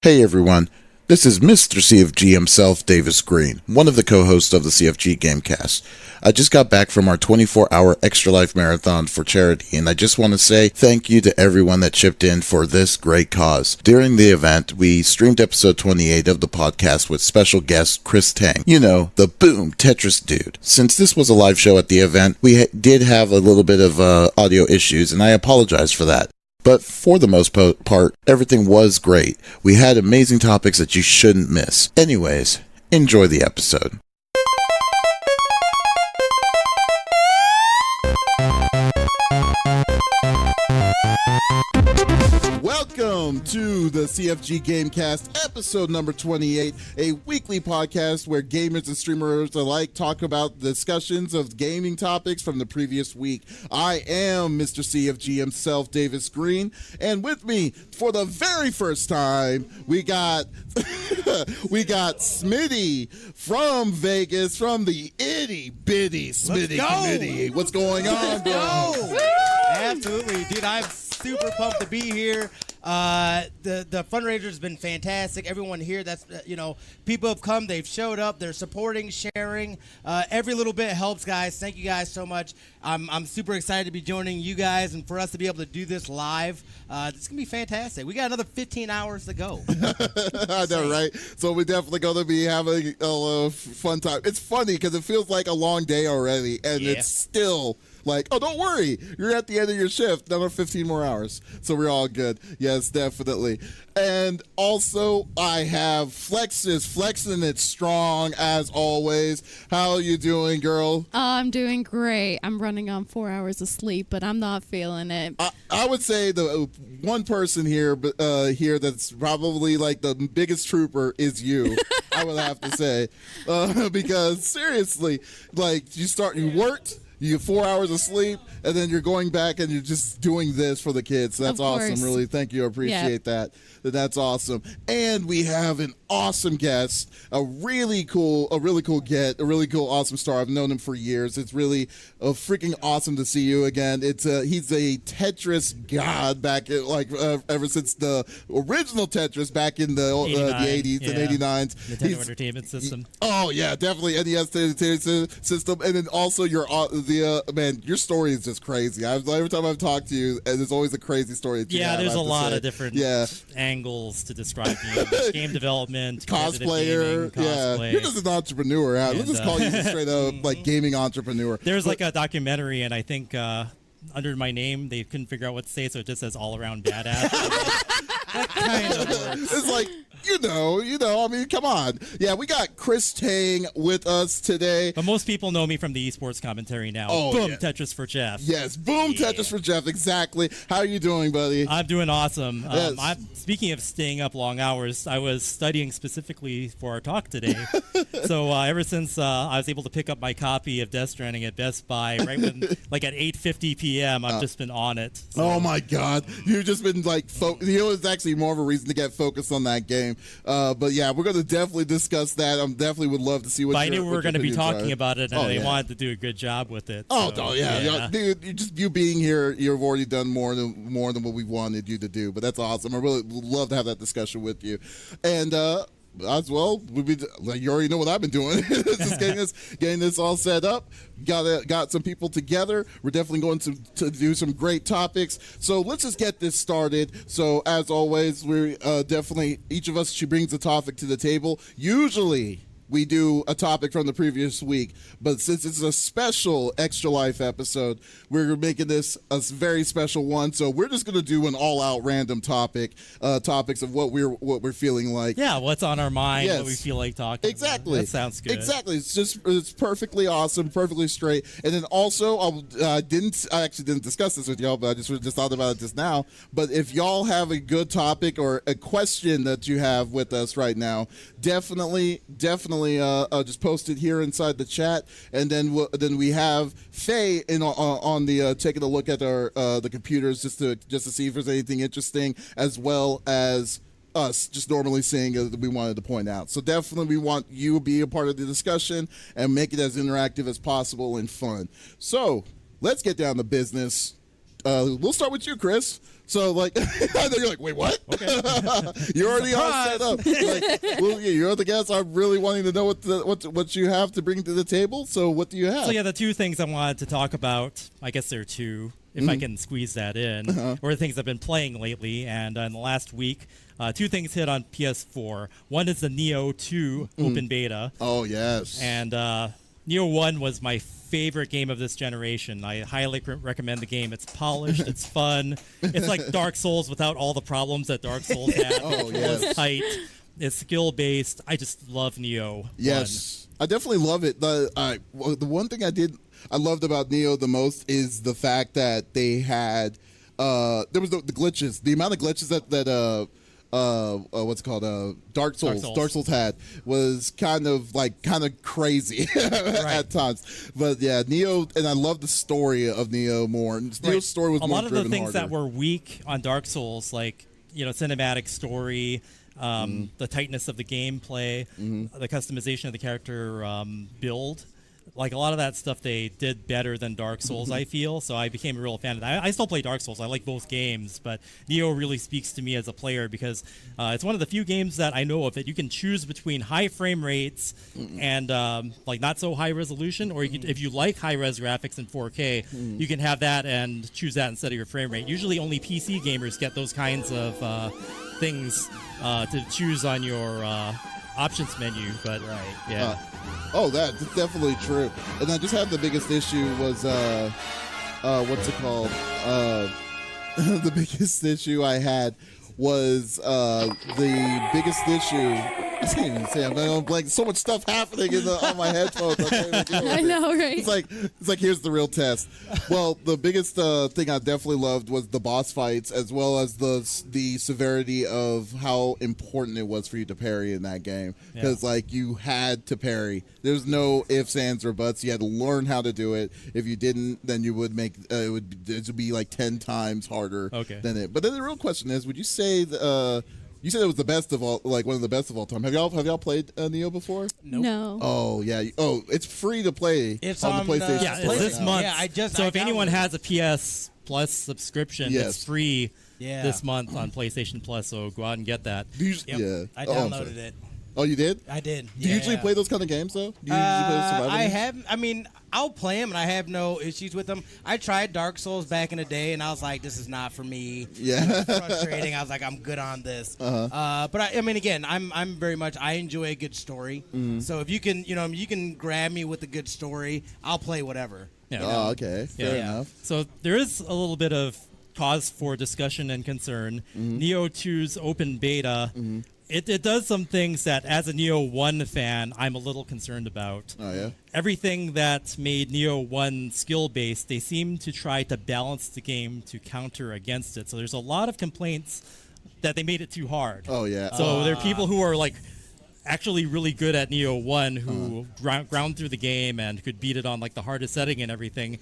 Hey everyone, this is Mr. CFG himself, Davis Green, one of the co-hosts of the CFG GameCast. I just got back from our 24-hour Extra Life Marathon for charity, and I just want to say thank you to everyone that chipped in for this great cause. During the event, we streamed episode 28 of the podcast with special guest Chris Tang. You know, the Boom Tetris dude. Since this was a live show at the event, we did have a little bit of audio issues, and I apologize for that. But for the most part, everything was great. We had amazing topics that you shouldn't miss. Anyways, enjoy the episode. Welcome to the CFG GameCast, episode number 28, a weekly podcast where gamers and streamers alike talk about discussions of gaming topics from the previous week. I am Mr. CFG himself, Davis Green, and with me for the very first time, we got Smitty from Vegas, from the itty bitty Smitty committee. What's going on, bro? Absolutely, dude. I'm super pumped to be here. The fundraiser's been fantastic. Everyone here, people have come, they've showed up, they're supporting, sharing. Every little bit helps, guys. Thank you guys so much. I'm super excited to be joining you guys and for us to be able to do this live. It's gonna be fantastic. We got another 15 hours to go. I know, right? So we're definitely gonna be having a fun time. It's funny because it feels like a long day already, and it's still like, oh, don't worry, you're at the end of your shift, another 15 more hours. So we're all good. Yes, definitely. And also, I have Flexiss, flexing it strong as always. How are you doing, girl? I'm doing great. I'm running on 4 hours of sleep, but I'm not feeling it. I would say the one person here that's probably like the biggest trooper is you. I would have to say, because seriously, like you worked. You get 4 hours of sleep, and then you're going back and you're just doing this for the kids. So that's awesome. Really, thank you. I appreciate that. That's awesome. And we have an awesome guest, a really cool awesome star. I've known him for years. It's really freaking awesome to see you again. He's a Tetris god back at, ever since the original Tetris back in the 80s and 89s. Nintendo Entertainment System. Oh yeah, definitely NES Entertainment System, and then also your story is just crazy. Every time I've talked to you, and there's always a crazy story. There's a lot of different angles to describe you. Game development, cosplayer, cosplay. You're just an entrepreneur. Let's just call you a straight up gaming entrepreneur. There's like a documentary, and I think under my name they couldn't figure out what to say, so it just says all around badass. That kind of works. It's like, you know, I mean, come on. Yeah, we got Chris Tang with us today. But most people know me from the esports commentary now. Boom, Tetris for Jeff. Yes, boom, Tetris for Jeff, exactly. How are you doing, buddy? I'm doing awesome. Yes. Speaking of staying up long hours, I was studying specifically for our talk today. So ever since I was able to pick up my copy of Death Stranding at Best Buy, right when, like at 8:50 p.m., I've just been on it. So. Oh, my God. You've just been, it's actually more of a reason to get focused on that game. But yeah, we're going to definitely discuss that. I definitely would love to see what. But I knew we were going to be talking about it, and I wanted to do a good job with it. Dude, you being here, you've already done more than what we wanted you to do. But that's awesome. I really would love to have that discussion with you, and. As well, you already know what I've been doing. Just getting this all set up. Got some people together. We're definitely going to do some great topics. So let's just get this started. So as always, we're definitely, each of us, she brings a topic to the table. Usually we do a topic from the previous week, but since it's a special Extra Life episode, we're making this a very special one. So we're just going to do an all-out random topics of what we're feeling like. Yeah, what's on our mind, what we feel like talking Exactly. about. That sounds good. Exactly. It's perfectly awesome, perfectly straight. And then also, I actually didn't discuss this with y'all, but I just thought about it just now. But if y'all have a good topic or a question that you have with us right now, definitely just post it here inside the chat, and then we have Faye on the taking a look at our the computers just to see if there's anything interesting, as well as us just normally saying that we wanted to point out. So definitely we want you to be a part of the discussion and make it as interactive as possible and fun. So let's get down to business. we'll start with you, Chris. So, like, I know you're like, wait, what? Okay. You're already all set up. Like, well, yeah, you're the guest. I'm really wanting to know what you have to bring to the table. So, what do you have? So, yeah, the two things I wanted to talk about, I guess there are two, if I can squeeze that in, or the things I've been playing lately. And in the last week, two things hit on PS4. One is the Nioh 2 open beta. Oh, yes. And Nioh 1 was my favorite game of this generation. I highly recommend the game. It's polished. It's fun. It's like Dark Souls without all the problems that Dark Souls had. Oh, yes. It's tight. It's skill-based. I just love Nioh 1. Yes. I definitely love it. The one thing I loved about Nioh the most is the fact that they had there was the glitches. The amount of glitches that what's it called? Dark Souls had was kind of crazy at times. But yeah, Nioh, and I love the story of Nioh more. Nioh's story was a more lot of the things harder. that were weak on Dark Souls, like cinematic story, the tightness of the gameplay, the customization of the character build. Like a lot of that stuff they did better than Dark Souls, I feel. So I became a real fan of that. I still play Dark Souls. I like both games, but Nioh really speaks to me as a player because it's one of the few games that I know of that you can choose between high frame rates and like not so high resolution, or if you like high res graphics in 4K, you can have that and choose that instead of your frame rate. Usually only PC gamers get those kinds of things to choose on your options menu, but yeah. That's definitely true. And I just had the biggest issue was what's it called? The biggest issue I had was the biggest issue. I can't even say. I'm like so much stuff happening on my headphones. I know, right? It's like here's the real test. Well, the biggest thing I definitely loved was the boss fights, as well as the severity of how important it was for you to parry in that game. Because like you had to parry. There's no ifs, ands, or buts. You had to learn how to do it. If you didn't, then you would make it would be like 10 times harder than it. But then the real question is, would you say you said it was the best of all, like one of the best of all time. Have y'all played Nioh before? Nope. No. Oh yeah. Oh, it's free to play. It's on the PlayStation. Yeah, it's this month. Yeah, so if anyone has a PS Plus subscription, it's free this month on PlayStation Plus. So go out and get that. Yeah. I downloaded it. Oh, you did? I did. Do you usually play those kind of games though? Do you usually play survival I games? have. I mean, I'll play them and I have no issues with them. I tried Dark Souls back in the day and I was like, this is not for me. Yeah. It was frustrating. I was like, I'm good on this. But I mean, again, I'm very much. I enjoy a good story. So if you can, you can grab me with a good story, I'll play whatever. Yeah. Oh, okay. Fair enough. So there is a little bit of cause for discussion and concern. Nioh 2's open beta. It does some things that, as a Nioh 1 fan, I'm a little concerned about. Oh, yeah? Everything that made Nioh 1 skill-based, they seem to try to balance the game to counter against it. So there's a lot of complaints that they made it too hard. Oh, yeah. So there are people who are, like, actually really good at Nioh 1 who ground through the game and could beat it on, like, the hardest setting and everything.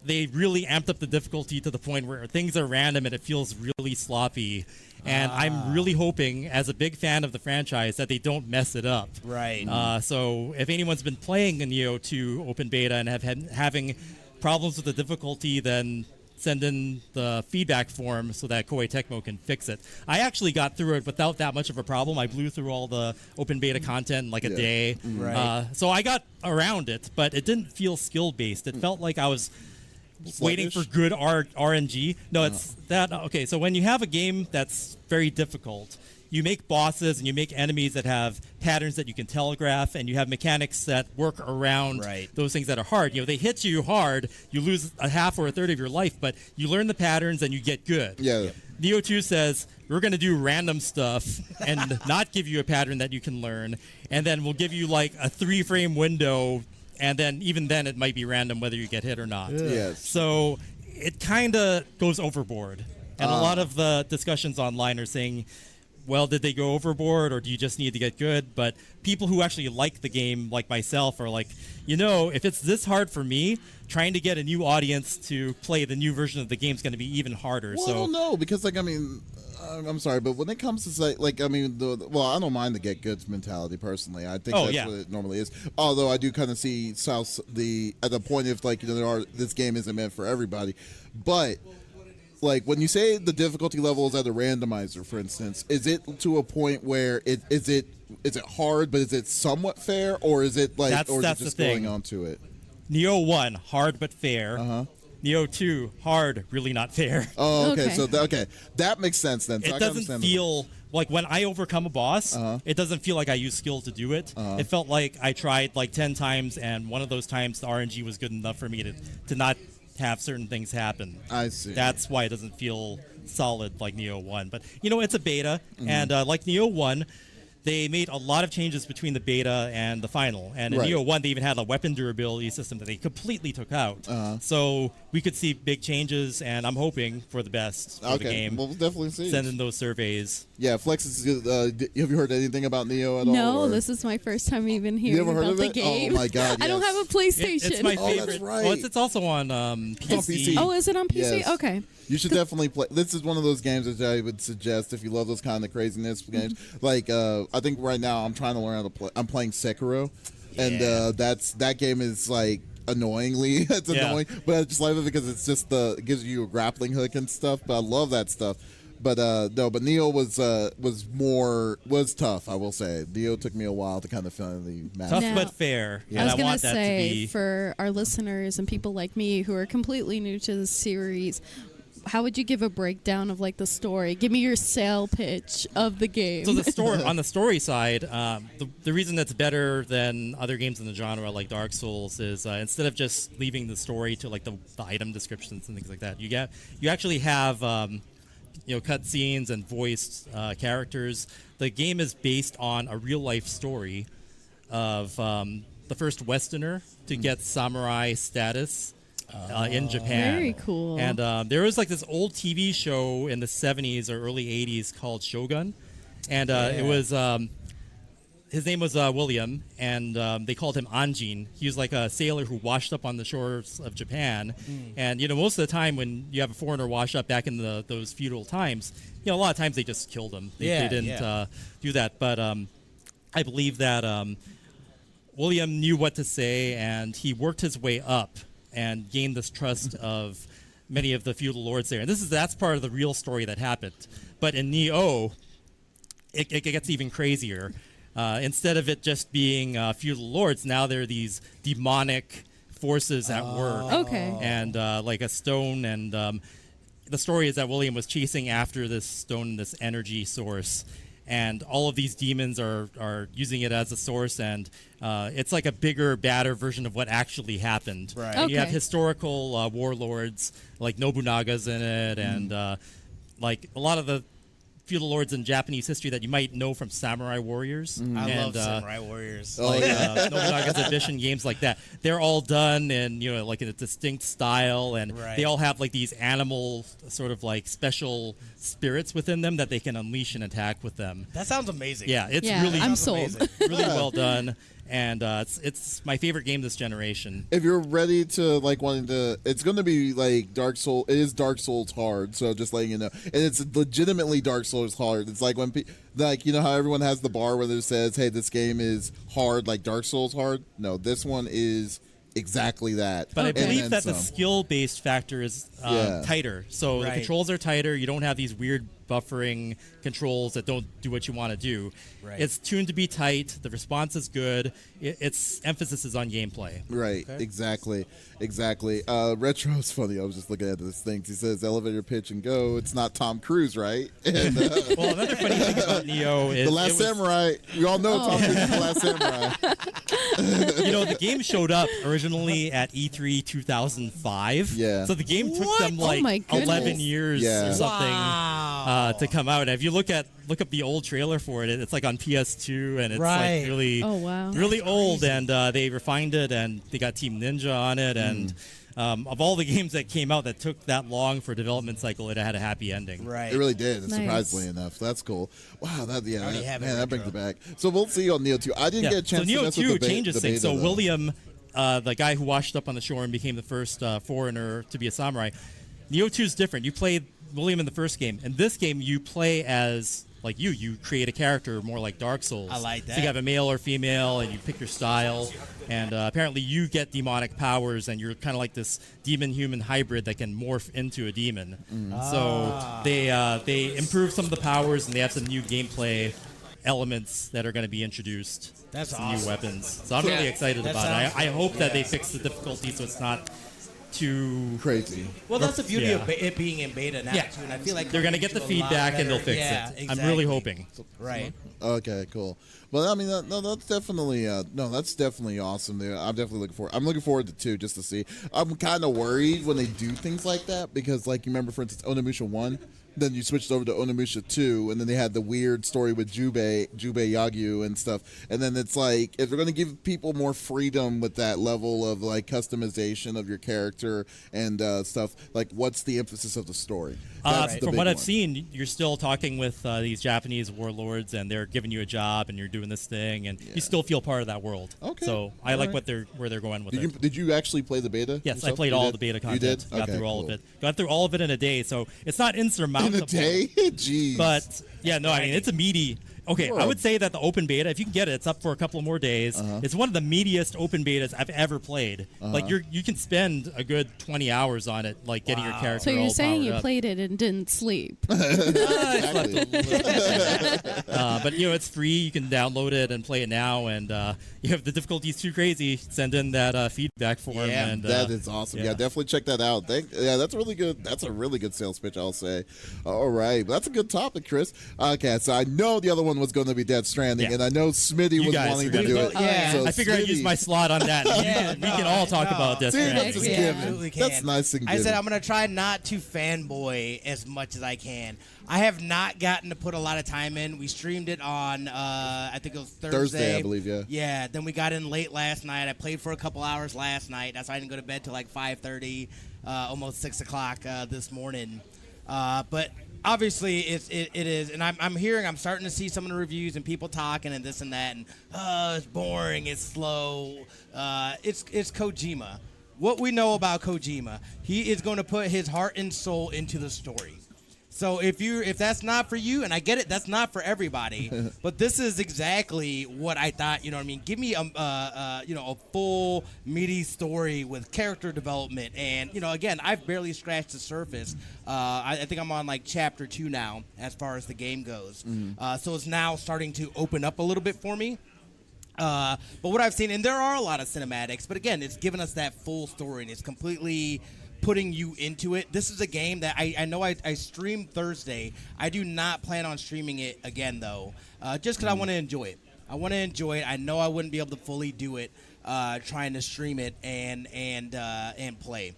They really amped up the difficulty to the point where things are random and it feels really sloppy. And I'm really hoping, as a big fan of the franchise, that they don't mess it up. Right. So if anyone's been playing a Nioh 2 open beta and having problems with the difficulty, then send in the feedback form so that Koei Tecmo can fix it. I actually got through it without that much of a problem. I blew through all the open beta content in like a day. Right. So I got around it, but it didn't feel skill-based. It felt like I was waiting for good RNG. No, it's that. Okay, so when you have a game that's very difficult, you make bosses and you make enemies that have patterns that you can telegraph, and you have mechanics that work around those things that are hard. They hit you hard, you lose a half or a third of your life, but you learn the patterns and you get good. Yeah. Nioh 2 says, we're going to do random stuff and not give you a pattern that you can learn, and then we'll give you like a 3-frame window, and then even then it might be random whether you get hit or not. Yes. So it kind of goes overboard. And a lot of the discussions online are saying, well, did they go overboard or do you just need to get good? But people who actually like the game, like myself, are like, if it's this hard for me, trying to get a new audience to play the new version of the game is going to be even harder. Well, so I don't know, because I'm sorry, but when it comes to I don't mind the get goods mentality personally. I think that's what it normally is. Although I do kind of see at the point if this game isn't meant for everybody, but like when you say the difficulty level is at a randomizer, for instance, is it to a point where is it hard, but is it somewhat fair, or is it like, That's or is it the just thing. going on to it? Nioh 1, hard but fair. Uh-huh. Nioh 2, hard, really not fair. Oh, okay. Okay. So that makes sense then. So I It can doesn't understand feel like when I overcome a boss, Uh-huh. it doesn't feel like I use skill to do it. It felt like I tried like 10 times, and one of those times the RNG was good enough for me to not have certain things happen. I see. That's why it doesn't feel solid like Nioh 1. But, it's a beta, Mm-hmm. and like Nioh 1, they made a lot of changes between the beta and the final. And in Right. Nioh 1, they even had a weapon durability system that they completely took out. So we could see big changes, and I'm hoping for the best for the Okay, game. we'll definitely see. Send in those surveys. Yeah, Flexiss. Have you heard anything about Nioh at all? No, or- this is my first time even hearing ever heard about of the it? game. Oh my God, I don't yes. have a PlayStation. It's my Oh, that's favorite. right. Well, it's also on PC. PC. Oh, is it on PC? Yes. Okay. You should definitely play. This is one of those games that I would suggest if you love those kind of craziness games. Like, I think right now I'm trying to learn how to play. I'm playing Sekiro, and that game is like annoyingly it's Yeah. annoying, but I just love it because it's just it gives you a grappling hook and stuff. But I love that stuff. But no, but Nioh was tough. I will say Nioh took me a while to kind of finally match. Tough Now, but fair. I And was I gonna want that to say be. for our listeners and people like me who are completely new to the series, how would you give a breakdown of like the story? Give me your sale pitch of the game. So the story on the story side, the reason that's better than other games in the genre like Dark Souls is instead of just leaving the story to like the item descriptions and things like that, you actually have cutscenes and voiced characters. The game is based on a real life story of the first Westerner to get samurai status. In Japan. Very cool. And there was like this old TV show in the 70s or early 80s called Shogun. And it was, his name was William, and they called him Anjin. He was like a sailor who washed up on the shores of Japan. And, most of the time when you have a foreigner wash up back in those feudal times, a lot of times they just killed him. They didn't do that. But I believe that William knew what to say, and he worked his way up and gained this trust of many of the feudal lords there. And that's part of the real story that happened. But in Nioh, it gets even crazier. Instead of it just being feudal lords, now there are these demonic forces at work. Okay. And like a stone. And the story is that William was chasing after this stone, this energy source. And all of these demons are using it as a source, and it's like a bigger, badder version of what actually happened. Right. Okay. You have historical warlords, like Nobunaga's in it, and like a lot of the feudal lords in Japanese history that you might know from Samurai Warriors. I and, love Samurai Warriors. Oh, like yeah. Nobunaga's edition games like that. They're all done in like in a distinct style, and Right. they all have like these animal sort of like special spirits within them that they can unleash and attack with them. That sounds amazing. Yeah, it's Yeah, really I'm Sounds sold. amazing. really well done, and it's my favorite game this generation. If you're ready to like wanting to, it's going to be like Dark Souls. It is Dark Souls hard, so just letting you know, and it's legitimately Dark Souls hard. It's like when like how everyone has the bar where it says, "Hey, this game is hard, like Dark Souls hard." No, this one is exactly that. But I And believe then that the some. skill-based factor is Yeah. tighter. So the Right. controls are tighter. You don't have these weird buffering controls that don't do what you want to do. Right. It's tuned to be tight. The response is good. Its emphasis is on gameplay. Right, Okay. exactly. Retro's funny. I was just looking at this thing. He says, "Elevator pitch and go." It's not Tom Cruise, right? And, Well, another funny thing about Nioh is The Last Samurai. We all know Tom Cruise is The Last Samurai. the game showed up originally at E3 2005. Yeah. So the game took What? them Oh like my goodness. 11 years Yeah. or something Wow. to come out. And if you look up the old trailer for it, it's like on PS2, and it's Right. like really, Oh, wow. really old. And they refined it, and they got Team Ninja on it, and. Of all the games that came out that took that long for a development cycle, it had a happy ending. Right. It really did, Nice. surprisingly enough. That's cool. Wow, already have it, that brings Retro. it back. So we'll see on Nioh 2. I didn't Yeah. get a chance So to Nioh mess 2 with the changes the things. beta, So though. William, the guy who washed up on the shore and became the first foreigner to be a samurai, Nioh 2 is different. You play William in the first game. In this game, you play as like you create a character more like Dark Souls. I like that. So you have a male or female, and you pick your style. And apparently you get demonic powers, and you're kind of like this demon-human hybrid that can morph into a demon. So they improve some of the powers, and they have some new gameplay elements that are going to be introduced. That's some awesome. new weapons. So I'm really excited That about it. sounds I hope that they yeah. fix the difficulty so it's not too Crazy. Well, that's the beauty Yeah. of it being in beta now, Yeah. too. And I feel like They're going to get the do a lot feedback and they'll better. fix Yeah, it. I'm really exactly. hoping. Right. Okay, cool. Well, I mean, that's definitely that's definitely awesome. There, I'm definitely looking forward. I'm looking forward to 2 just to see. I'm kind of worried when they do things like that because, like, you remember, for instance, Onimusha 1. Then you switched over to Onimusha 2, and then they had the weird story with Jubei Yagyu and stuff. And then it's like, if they're going to give people more freedom with that level of, like, customization of your character and stuff, like, what's the emphasis of the story? That's the From big what I've one. seen, you're still talking with these Japanese warlords, and they're giving you a job, and you're doing this thing, and you still feel part of that world. Okay. So I like where they're going with it. Did you actually play the beta? Yes, I yourself? played You all did? the beta content. You did? Got Okay, through all of cool. it. Got through all of it in a day, so it's not insurmountable. In a day? Jeez. But yeah, no, I mean it's a meaty. Okay, You're I a- would say that the open beta, if you can get it, it's up for a couple more days. It's one of the meatiest open betas I've ever played. Like you can spend a good 20 hours on it, like getting your character. So you're all saying you powered up. played it and didn't sleep? I slept a little bit. But it's free. You can download it and play it now. And if the difficulty is too crazy, send in that feedback form. Yeah, and, That is awesome. Yeah, definitely check that out. That's really good. That's a really good sales pitch, I'll say. All right, that's a good topic, Chris. Okay, so I know the other one was going to be Death Stranding, Yeah. and I know Smitty You was guys wanting are to gonna do do it. it. Yeah. So I figured I'd use my slot on that. Yeah, we can all talk about Death See, Stranding. that's a We given. absolutely can. That's nice and I said given. I'm going to try not to fanboy as much as I can. I have not gotten to put a lot of time in. We streamed it on, I think it was Thursday, I believe, yeah. Yeah, then we got in late last night. I played for a couple hours last night. That's why I didn't go to bed till like 5:30, almost 6 o'clock this morning. But obviously it is, and I'm starting to see some of the reviews and people talking and this and that, and it's boring, it's slow. It's Kojima. What we know about Kojima, he is going to put his heart and soul into the story. So if that's not for you, and I get it, that's not for everybody, but this is exactly what I thought. You know what I mean? Give me a full meaty story with character development, and again, I've barely scratched the surface. I think I'm on like chapter 2 now, as far as the game goes. So it's now starting to open up a little bit for me. But what I've seen, and there are a lot of cinematics, but again, it's given us that full story, and it's completely putting you into it. This is a game that I know I streamed Thursday. I do not plan on streaming it again, though, just because I want to enjoy it. I want to enjoy it. I know I wouldn't be able to fully do it trying to stream it and play.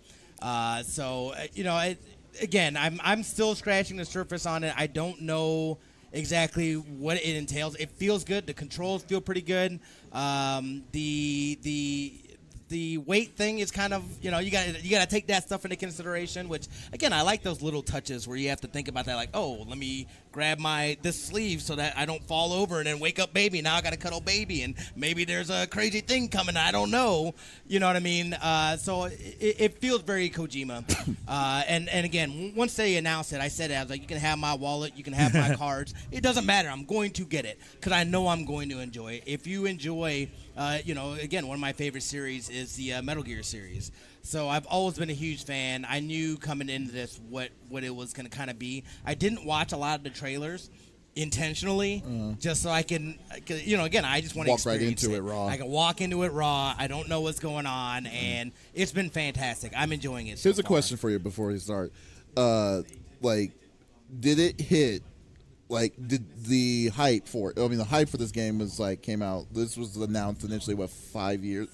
Again, I'm still scratching the surface on it. I don't know exactly what it entails. It feels good. The controls feel pretty good. The weight thing is kind of, you got to take that stuff into consideration, which, again, I like those little touches where you have to think about that, like, oh, let me grab this sleeve so that I don't fall over and then wake up baby. Now I got to cuddle baby, and maybe there's a crazy thing coming. I don't know. You know what I mean? So it feels very Kojima. And again, once they announced it, I said it. I was like, you can have my wallet. You can have my cards. It doesn't matter. I'm going to get it because I know I'm going to enjoy it. If you enjoy, again, one of my favorite series is the Metal Gear series. So I've always been a huge fan. I knew coming into this what it was going to kind of be. I didn't watch a lot of the trailers intentionally, just so I can, again, I just want to Walk right experience into it raw. I can walk into it raw. I don't know what's going on, and it's been fantastic. I'm enjoying it. Here's so a question for you before we start. Did it hit? Like, did the hype for it? I mean, the hype for this game came out. This was announced initially, 4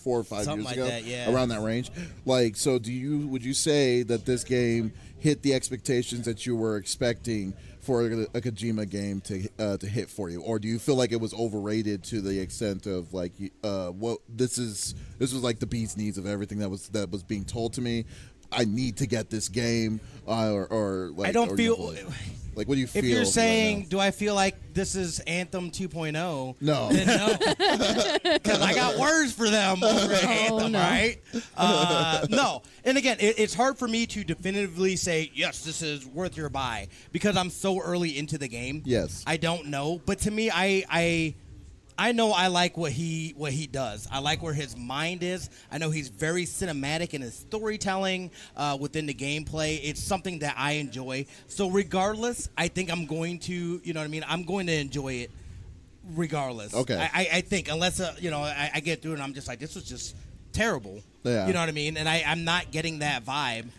or 5 Something years like ago, that, yeah. around that range. Like, so would you say that this game hit the expectations that you were expecting for a Kojima game to hit for you, or do you feel like it was overrated to the extent of this was like the bee's knees of everything that was being told to me? I need to get this game, or like I don't or feel. Like, what do you feel? If you're saying, right do I feel like this is Anthem 2.0? No. Then no. Because I got words for them over Anthem, no. right? No. And again, it's hard for me to definitively say, yes, this is worth your buy, because I'm so early into the game. Yes. I don't know. But to me, I know I like what he does. I like where his mind is. I know he's very cinematic in his storytelling within the gameplay. It's something that I enjoy. So regardless, I think I'm going to, you know what I mean? I'm going to enjoy it regardless. Okay. I think, unless, I get through it and I'm just like, this was just terrible. Yeah. You know what I mean? And I'm not getting that vibe.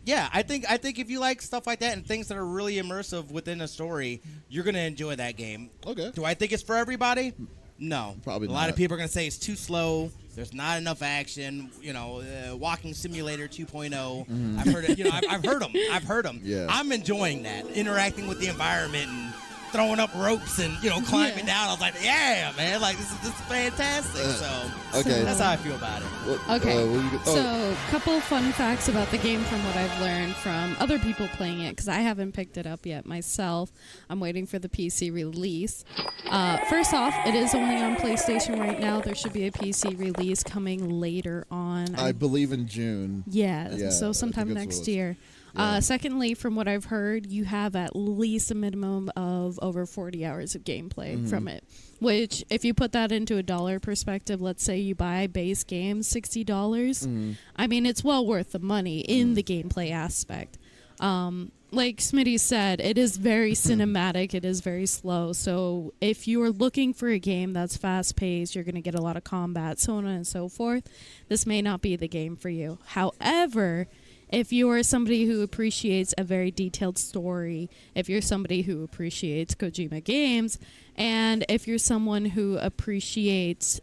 Yeah, I think if you like stuff like that and things that are really immersive within a story, you're gonna enjoy that game. Okay. Do I think it's for everybody? No. Probably A lot of not. people are gonna say it's too slow. There's not enough action. Walking Simulator 2.0. I've heard it. I've heard them. Yeah. I'm enjoying that, interacting with the environment and throwing up ropes and climbing down. I was like, yeah, man, like this is fantastic. So Okay. that's how I feel about it. Okay, what you so a couple fun facts about the game from what I've learned from other people playing it, because I haven't picked it up yet myself. I'm waiting for the PC release. First off, it is only on PlayStation right now. There should be a PC release coming later on. I believe in June. Yeah, so I sometime think that's next what year. Yeah. Secondly, from what I've heard, you have at least a minimum of over 40 hours of gameplay from it. Which, if you put that into a dollar perspective, let's say you buy base games $60. I mean, it's well worth the money in the gameplay aspect. Like Smitty said, it is very cinematic. It is very slow. So if you're looking for a game that's fast-paced, you're going to get a lot of combat, so on and so forth. This may not be the game for you. However, if you are somebody who appreciates a very detailed story, if you're somebody who appreciates Kojima games, and if you're someone who appreciates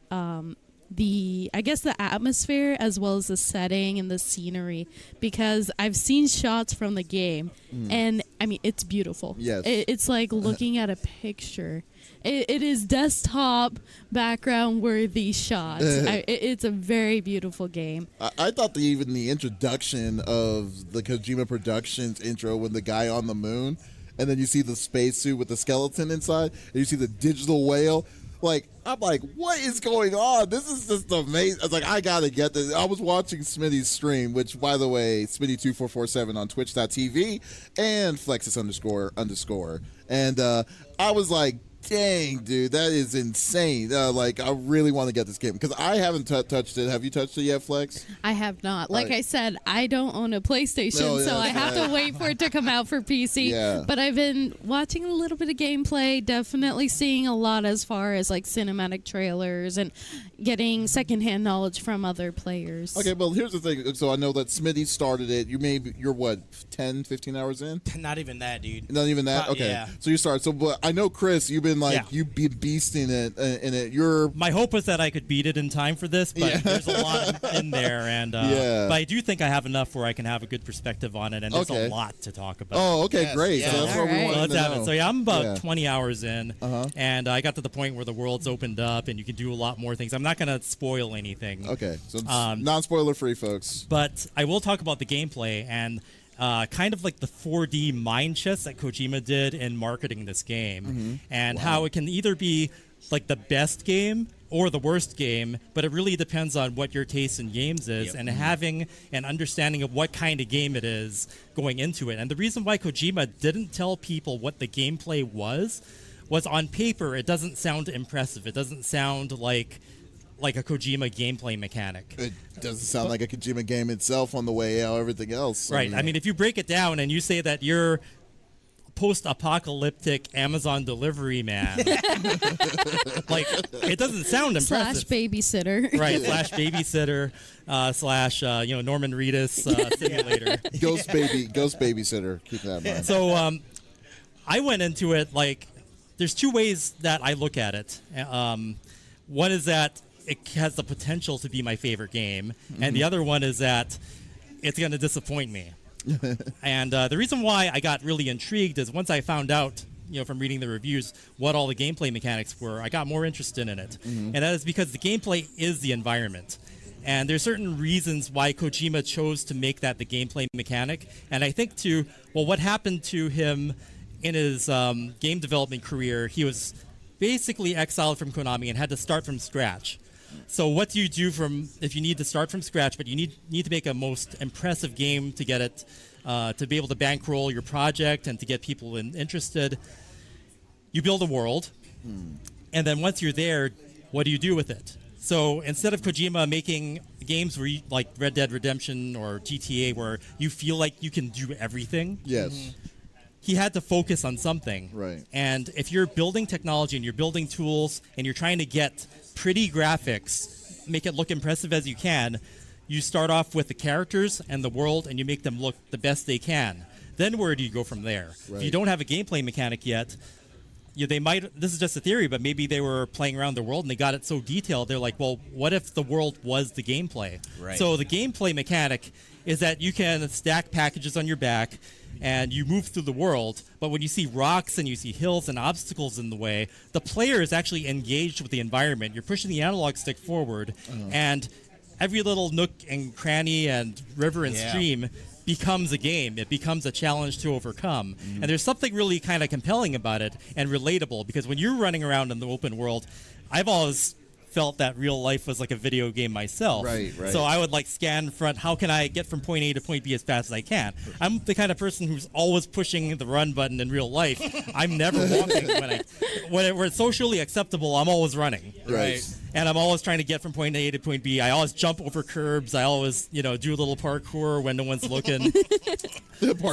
the atmosphere as well as the setting and the scenery, because I've seen shots from the game, and I mean, it's beautiful. Yes. It's like looking at a picture. It is desktop background worthy shots. It's a very beautiful game. I thought even the introduction of the Kojima Productions intro, when the guy on the moon, and then you see the spacesuit with the skeleton inside, and you see the digital whale. Like, I'm like, what is going on? This is just amazing. I was like, I gotta get this. I was watching Smitty's stream, which, by the way, Smitty2447 on Twitch.tv and Flexiss __. And I was like, dang, dude, that is insane. Like, I really want to get this game because I haven't touched it. Have you touched it yet, Flex? I have not. Like I said, I don't own a PlayStation, No, so I have to wait for it to come out for PC. Yeah. But I've been watching a little bit of gameplay, definitely seeing a lot as far as like cinematic trailers and getting secondhand knowledge from other players. Okay, well, here's the thing. So I know that Smitty started it. You're what, 10, 15 hours in? Not even that, dude. Not even that? Okay. Yeah. So you started. So, but I know, Chris, you've been like, Yeah. you've been beasting it in it. You're. My hope was that I could beat it in time for this, but there's a lot in there, and but I do think I have enough where I can have a good perspective on it, and there's Okay. a lot to talk about. Oh, okay, Yes, great. yes. So that's what we All right. wanted Well, let's to have know. it. So yeah, I'm about Yeah. 20 hours in, and I got to the point where the world's opened up, and you can do a lot more things. I'm not going to spoil anything. Okay, so it's non-spoiler free, folks. But I will talk about the gameplay and kind of like the 4D mind chess that Kojima did in marketing this game, and how it can either be like the best game or the worst game, but it really depends on what your taste in games is, and having an understanding of what kind of game it is going into it. And the reason why Kojima didn't tell people what the gameplay was on paper, it doesn't sound impressive. It doesn't sound like a Kojima gameplay mechanic. It doesn't sound like a Kojima game itself on the way out, everything else. Right. I mean, if you break it down and you say that you're post-apocalyptic Amazon delivery man, like, it doesn't sound impressive. / babysitter. Right, / babysitter, / Norman Reedus simulator. Ghost babysitter. Keep that in mind. So I went into it like, there's two ways that I look at it. One is that it has the potential to be my favorite game, and the other one is that it's going to disappoint me. And the reason why I got really intrigued is once I found out, from reading the reviews, what all the gameplay mechanics were, I got more interested in it. And that is because the gameplay is the environment. And there's certain reasons why Kojima chose to make that the gameplay mechanic. And I think what happened to him in his game development career, he was basically exiled from Konami and had to start from scratch. So what do you do if you need to start from scratch, but you need to make a most impressive game to get it, to be able to bankroll your project and to get people interested? You build a world, and then once you're there, what do you do with it? So instead of Kojima making games where like Red Dead Redemption or GTA where you feel like you can do everything, Yes. he had to focus on something. Right. And if you're building technology and you're building tools and you're trying to get pretty graphics, make it look impressive as you can, you start off with the characters and the world and you make them look the best they can. Then where do you go from there? Right. If you don't have a gameplay mechanic yet, they might, this is just a theory, but maybe they were playing around the world and they got it so detailed, they're like, well, what if the world was the gameplay? Right. So the gameplay mechanic is that you can stack packages on your back and you move through the world, but when you see rocks and you see hills and obstacles in the way, the player is actually engaged with the environment. You're pushing the analog stick forward, and every little nook and cranny and river and stream becomes a game. It becomes a challenge to overcome. And there's something really kind of compelling about it and relatable, because when you're running around in the open world, I've always felt that real life was like a video game myself. Right. So I would like scan front, how can I get from point A to point B as fast as I can? I'm the kind of person who's always pushing the run button in real life. I'm never walking when it's socially acceptable, I'm always running. Right. And I'm always trying to get from point A to point B. I always jump over curbs. I always, do a little parkour when no one's looking.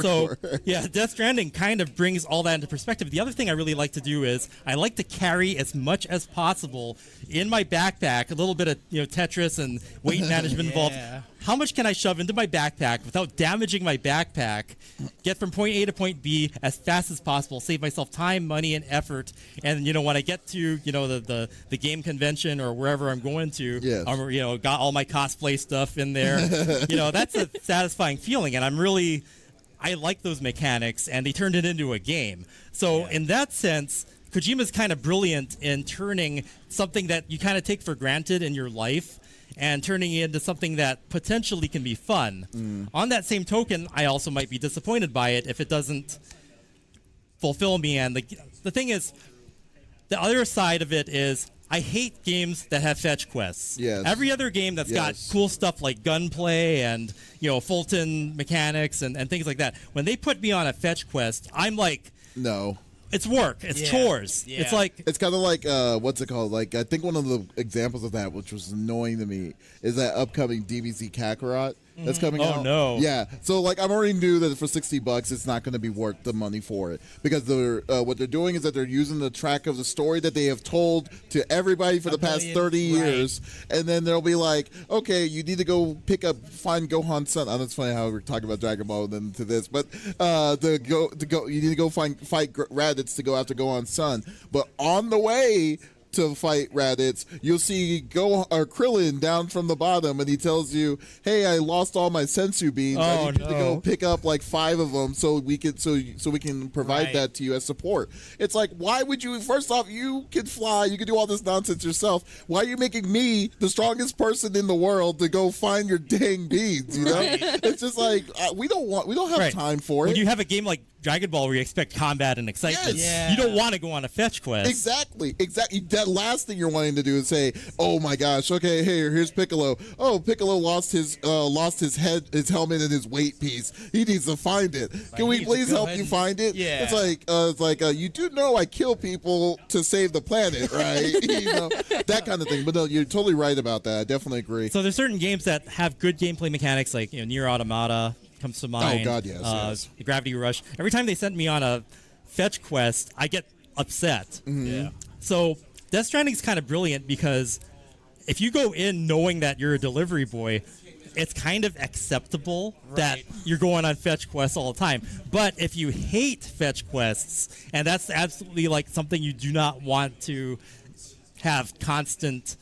So, Death Stranding kind of brings all that into perspective. The other thing I really like to do is I like to carry as much as possible in my backpack, a little bit of Tetris and weight management involved. How much can I shove into my backpack without damaging my backpack, get from point A to point B as fast as possible, save myself time, money, and effort, and when I get to the game convention or wherever I'm going to, I'm got all my cosplay stuff in there. That's a satisfying feeling, and I like those mechanics, and they turned it into a game. So in that sense, Kojima's kind of brilliant in turning something that you kind of take for granted in your life and turning it into something that potentially can be fun. On that same token, I also might be disappointed by it if it doesn't fulfill me. And the thing is, the other side of it is I hate games that have fetch quests. Yes. Every other game that's got cool stuff like gunplay and Fulton mechanics and things like that, when they put me on a fetch quest, I'm like, no. It's work. It's chores. Yeah. It's like it's kind of like what's it called? Like I think one of the examples of that, which was annoying to me, is that upcoming DBZ Kakarot that's coming out. Oh no! Yeah, so like I already knew that for $60, it's not going to be worth the money for it, because they're what they're doing is that they're using the track of the story that they have told to everybody for the past 30 years, and then they'll be like, okay, you need to find Gohan's son. Oh, that's funny how we're talking about Dragon Ball and then to this, but you need to fight Raditz to go after Gohan's son, but on the way to fight Raditz, you'll see Krillin down from the bottom, and he tells you, "Hey, I lost all my sensu beans. I need you to go pick up like 5 of them so we can provide that to you as support." It's like, why would you? First off, you can fly, you can do all this nonsense yourself. Why are you making me the strongest person in the world to go find your dang beans? It's just like we don't have time for it. When you have a game like Dragon Ball where you expect combat and excitement, you don't want to go on a fetch quest. Exactly. That last thing you're wanting to do is say, "Oh my gosh, okay, here's Piccolo. Oh, Piccolo lost his helmet and his weight piece. He needs to find it. Can we please help you find it?" Yeah. It's like you do know I kill people to save the planet, right? That kind of thing. But no, you're totally right about that. I definitely agree. So there's certain games that have good gameplay mechanics, like Nier Automata comes to mind. Oh God, yes. The Gravity Rush. Every time they sent me on a fetch quest, I get upset. Mm-hmm. Yeah. So Death Stranding is kind of brilliant, because if you go in knowing that you're a delivery boy, it's kind of acceptable that you're going on fetch quests all the time. But if you hate fetch quests, and that's absolutely like something you do not want to have constant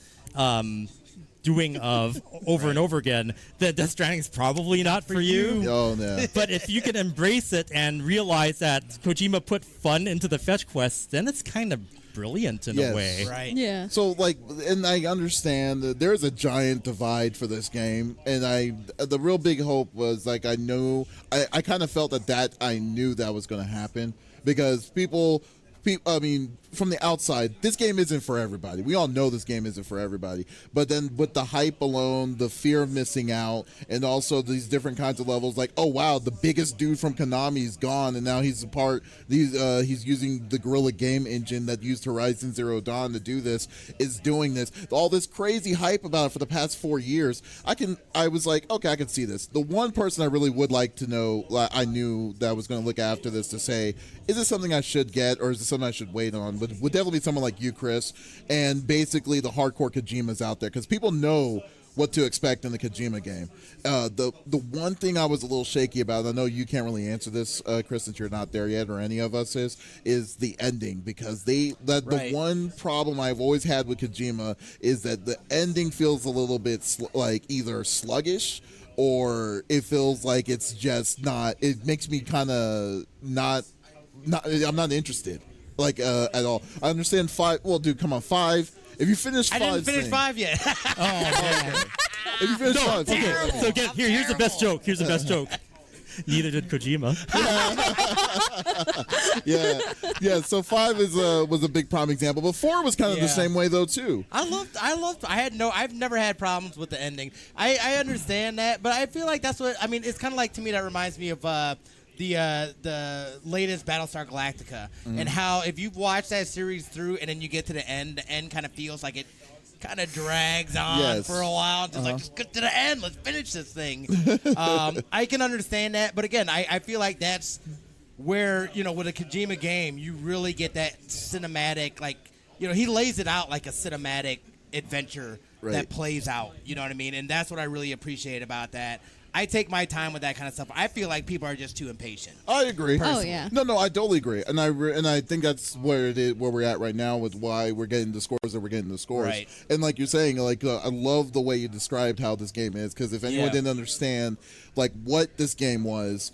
doing of over and over again, that Death Stranding is probably not for you. Oh no! But if you can embrace it and realize that Kojima put fun into the fetch quests, then it's kind of brilliant in Yes. a way. Right. Yeah. So like, and I understand that there's a giant divide for this game, and the real big hope was like I kind of felt that I knew that was going to happen because people, I mean, from the outside, this game isn't for everybody. We all know this game isn't for everybody. But then with the hype alone, the fear of missing out, and also these different kinds of levels, like, oh wow, the biggest dude from Konami is gone, and now he's a part. He's using the Guerrilla Game Engine that used Horizon Zero Dawn to do this. Is doing this. All this crazy hype about it for the past 4 years. I was like, okay, I can see this. The one person I really would like to know, I knew that I was going to look after this to say, is this something I should get, or is this something I should wait on? Would definitely be someone like you, Chris, and basically the hardcore Kojimas out there, because people know what to expect in the Kojima game. The one thing I was a little shaky about, I know you can't really answer this, Chris, since you're not there yet, or any of us is the ending, because the one problem I've always had with Kojima is that the ending feels a little bit like either sluggish, or it feels like it's just not. It makes me kind of not. I'm not interested, like at all. I understand 5. Well, dude, come on, 5. If you finish 5, I didn't finish 5 yet. Oh man. If you finish 5, Okay, so here's the best joke. Here's the best joke. Neither did Kojima. yeah. So 5 was a big prime example, but 4 was kind of the same way though too. I've never had problems with the ending. I understand that, but I feel like that's what I mean. It's kind of like, to me, that reminds me of the latest Battlestar Galactica, and how if you've watched that series through and then you get to the end kind of feels like it kind of drags on for a while. Just like, just get to the end, let's finish this thing. I can understand that, but again, I feel like that's where, with a Kojima game, you really get that cinematic, like, he lays it out like a cinematic adventure that plays out. You know what I mean? And that's what I really appreciate about that. I take my time with that kind of stuff. I feel like people are just too impatient. I agree. Oh yeah. No, I totally agree, and I think that's where we're at right now with why we're getting the scores that we're getting the scores. Right. And like you're saying, like I love the way you described how this game is, because if anyone didn't understand like what this game was,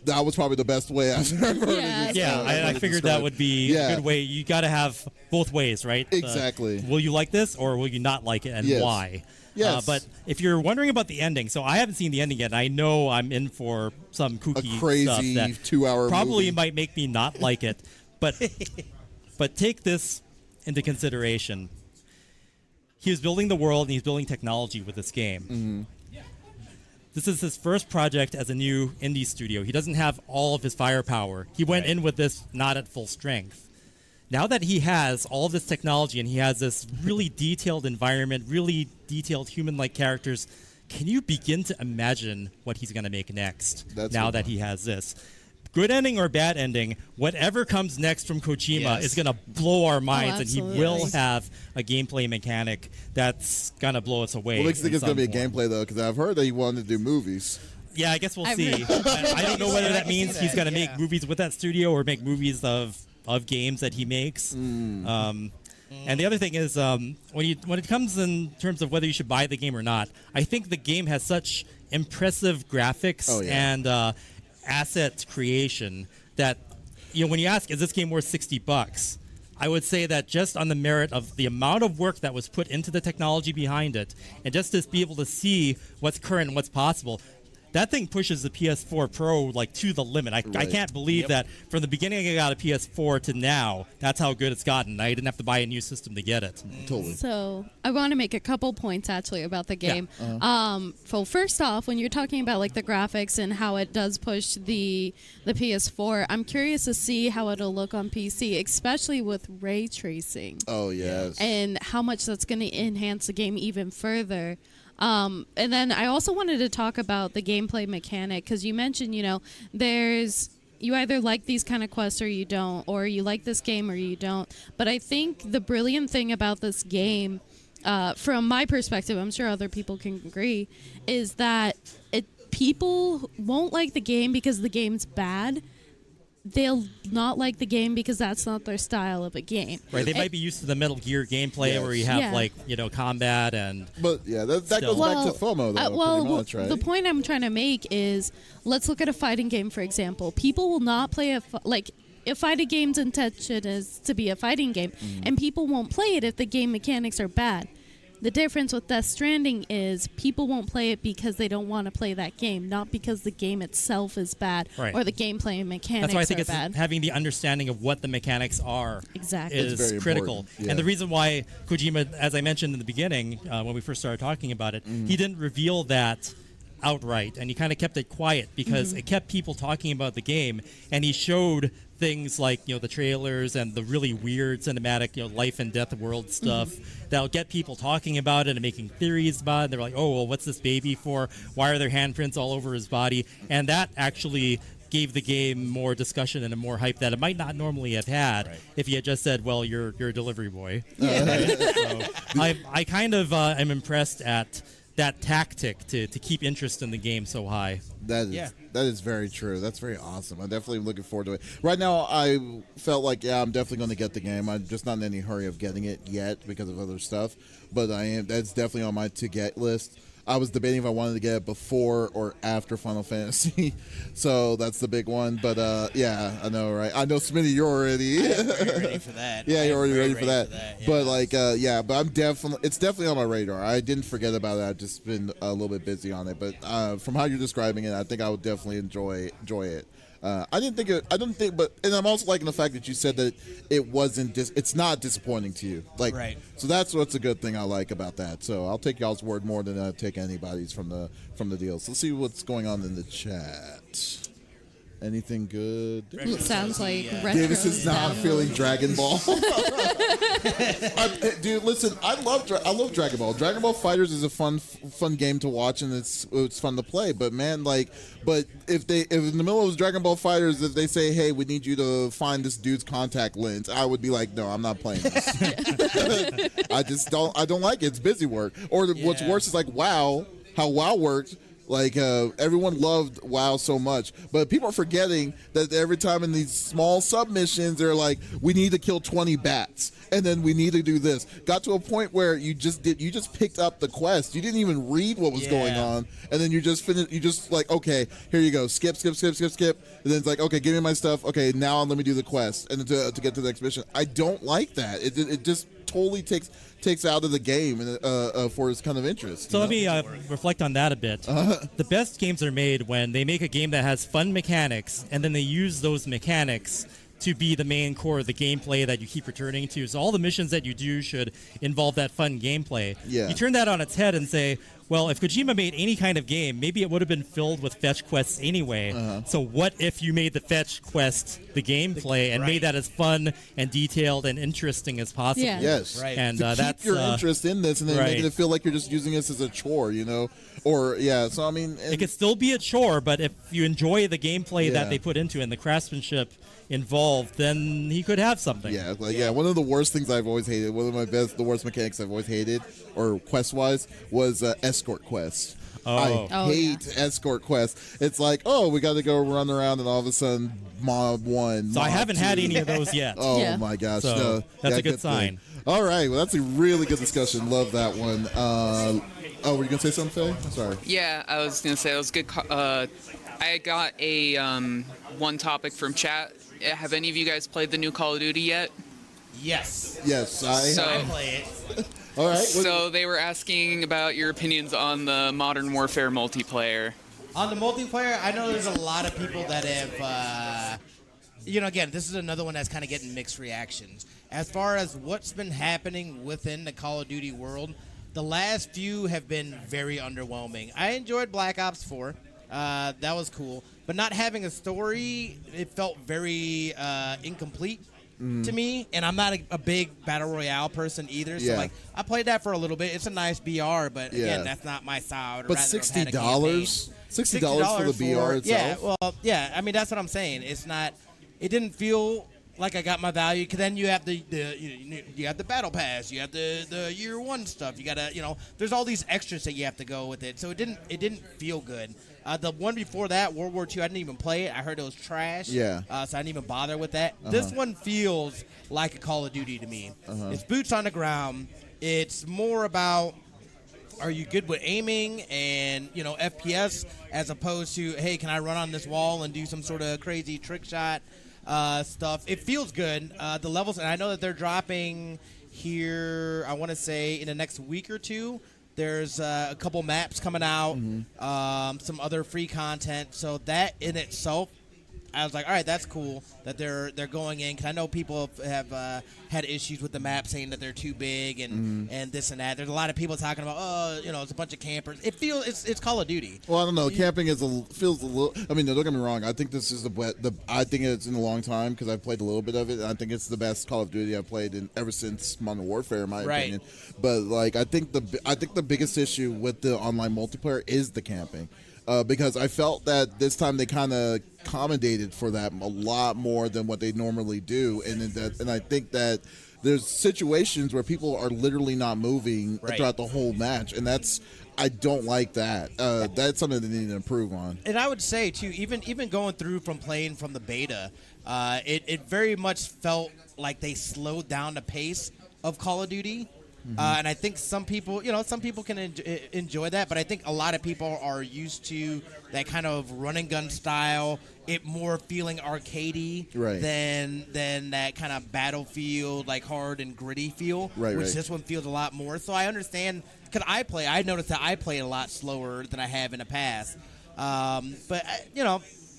that was probably the best way I've ever heard it. Yeah, I figured that would be a good way. You got to have both ways, right? Exactly. Will you like this, or will you not like it, and why? Yes. But if you're wondering about the ending, so I haven't seen the ending yet, and I know I'm in for some kooky crazy stuff that 2-hour probably movie. might make me not like it. But but take this into consideration. He was building the world, and he's building technology with this game. This is his first project as a new indie studio. He doesn't have all of his firepower. He went in with this not at full strength. Now that he has all this technology and he has this really detailed environment, really detailed human-like characters, can you begin to imagine what he's going to make next that he has this? Good ending or bad ending, whatever comes next from Kojima is going to blow our minds, and he will have a gameplay mechanic that's going to blow us away. What makes you think it's going to be a gameplay, though? Because I've heard that he wanted to do movies. Yeah, I guess we'll see. I don't know whether that means he's going to make movies with that studio or make movies of games that he makes. And the other thing is, when it comes in terms of whether you should buy the game or not, I think the game has such impressive graphics and asset creation that, when you ask, is this game worth $60? I would say that just on the merit of the amount of work that was put into the technology behind it, and just to be able to see what's current and what's possible, that thing pushes the PS4 Pro like to the limit. I can't believe that from the beginning I got a PS4 to now, that's how good it's gotten. I didn't have to buy a new system to get it. Totally. So I want to make a couple points actually about the game. So first off, when you're talking about like the graphics and how it does push the PS4, I'm curious to see how it'll look on PC, especially with ray tracing. Oh yes. And how much that's going to enhance the game even further. And then I also wanted to talk about the gameplay mechanic, because you mentioned, you either like these kind of quests or you don't, or you like this game or you don't. But I think the brilliant thing about this game, from my perspective, I'm sure other people can agree, is that people won't like the game because the game's bad. They'll not like the game because that's not their style of a game. Right, they might be used to the Metal Gear gameplay where you have combat and... But that goes back to FOMO, though, pretty much, right? The point I'm trying to make is, let's look at a fighting game, for example. People will not play a fighting game's intention is to be a fighting game, and people won't play it if the game mechanics are bad. The difference with Death Stranding is people won't play it because they don't want to play that game, not because the game itself is bad or the gameplay and mechanics That's why I think are it's bad. having the understanding of what the mechanics are Exactly. is critical. Yeah. And the reason why Kojima, as I mentioned in the beginning, when we first started talking about it, he didn't reveal that outright, and he kind of kept it quiet because it kept people talking about the game, and he showed things like the trailers and the really weird cinematic life and death world stuff that'll get people talking about it and making theories about it. And they're like, oh, well, what's this baby for? Why are there handprints all over his body? And that actually gave the game more discussion and a more hype that it might not normally have had if he had just said, well, you're a delivery boy. So I kind of am impressed at that tactic to keep interest in the game so high. That is very true. That's very awesome. I'm definitely looking forward to it. Right now, I felt like, I'm definitely going to get the game. I'm just not in any hurry of getting it yet because of other stuff. But that's definitely on my to-get list. I was debating if I wanted to get it before or after Final Fantasy. So that's the big one. But, I know, right? I know, Smitty, you're already... ready for that. Yeah, you're already ready for that. Yeah. But, but it's definitely on my radar. I didn't forget about it. I've just been a little bit busy on it. But from how you're describing it, I think I would definitely enjoy it. And I'm also liking the fact that you said that it's not disappointing to you. Right. So that's what's a good thing I like about that. So I'll take y'all's word more than I take anybody's from the deals. Let's see what's going on in the chat. Anything good? It sounds like retro Davis is not stuff. feeling Dragon Ball. Dude, listen, I love Dragon Ball. Dragon Ball Fighters is a fun game to watch, and it's fun to play. But man, if in the middle of Dragon Ball Fighters, if they say, "Hey, we need you to find this dude's contact lens," I would be like, "No, I'm not playing this." I don't like it. It's busy work. Or what's worse is WoW. How WoW worked. Everyone loved WoW so much, but people are forgetting that every time in these small submissions, they're like, we need to kill 20 bats, and then we need to do this. Got to a point where you just picked up the quest. You didn't even read what was going on, and then you just finished. You just okay, here you go, skip, and then it's like, okay, give me my stuff. Okay, now let me do the quest, and then to get to the next mission. I don't like that. It just totally takes out of the game for its kind of interest. So let me reflect on that a bit. The best games are made when they make a game that has fun mechanics, and then they use those mechanics to be the main core of the gameplay that you keep returning to. So all the missions that you do should involve that fun gameplay. Yeah. You turn that on its head and say, well, if Kojima made any kind of game, maybe it would have been filled with fetch quests anyway. So what if you made the fetch quest the gameplay and made that as fun and detailed and interesting as possible? Yeah. Yes. Right. And to keep that's your interest in this, and then making it feel like you're just using this as a chore, Or so I mean, it could still be a chore, but if you enjoy the gameplay that they put into it and the craftsmanship involved, then he could have something. One of the worst things I've always hated, the worst mechanics I've always hated, or quest-wise, was escort quests. I hate escort quests. It's like, we got to go run around, and all of a sudden, mob 1. So mob I haven't 2. had any of those yet. My gosh. So that's a good sign. All right, well, that's a really good discussion. Love that one. Were you going to say something, Faye? Sorry. Yeah, I was going to say it was good. I got a one topic from chat. Have any of you guys played the new Call of Duty yet? Yes. Yes, I I play it. All right. So they were asking about your opinions on the Modern Warfare multiplayer. On the multiplayer, I know there's a lot of people that have, again, this is another one that's kind of getting mixed reactions. As far as what's been happening within the Call of Duty world, the last few have been very underwhelming. I enjoyed Black Ops 4. That was cool. But not having a story, it felt very incomplete to me. And I'm not a big Battle Royale person either. So, I played that for a little bit. It's a nice BR, but, again, that's not my style. But $60? $60 for the BR itself? Yeah, well, I mean, that's what I'm saying. It's not – it didn't feel like I got my value, because then you have you have the battle pass, you have the year one stuff, you gotta there's all these extras that you have to go with it, so it didn't feel good. The one before that, World War II, I didn't even play it. I heard it was trash. Yeah. So I didn't even bother with that. This one feels like a Call of Duty to me. It's boots on the ground. It's more about, are you good with aiming and FPS, as opposed to, hey, can I run on this wall and do some sort of crazy trick shot? stuff. It feels good. The levels, and I know that they're dropping here, I want to say, in the next week or two. There's a couple maps coming out, some other free content. So that in itself, I was like, all right, that's cool that they're going in. Because I know people have had issues with the map, saying that they're too big and this and that. There's a lot of people talking about, it's a bunch of campers. It feels it's Call of Duty. Well, I don't know. Camping feels a little. I mean, don't get me wrong. I think this is I think it's in a long time because I've played a little bit of it. And I think it's the best Call of Duty I've played ever since Modern Warfare, in my opinion. But like, I think the biggest issue with the online multiplayer is the camping. Because I felt that this time they kind of accommodated for that a lot more than what they normally do, and I think that there's situations where people are literally not moving throughout the whole match, and I don't like that. That's something they need to improve on. And I would say too, even going through from playing from the beta, it very much felt like they slowed down the pace of Call of Duty. And I think some people can enjoy that, but I think a lot of people are used to that kind of run and gun style, it more feeling arcadey than that kind of Battlefield, like hard and gritty feel, which this one feels a lot more. So I understand, because I noticed that I play a lot slower than I have in the past. But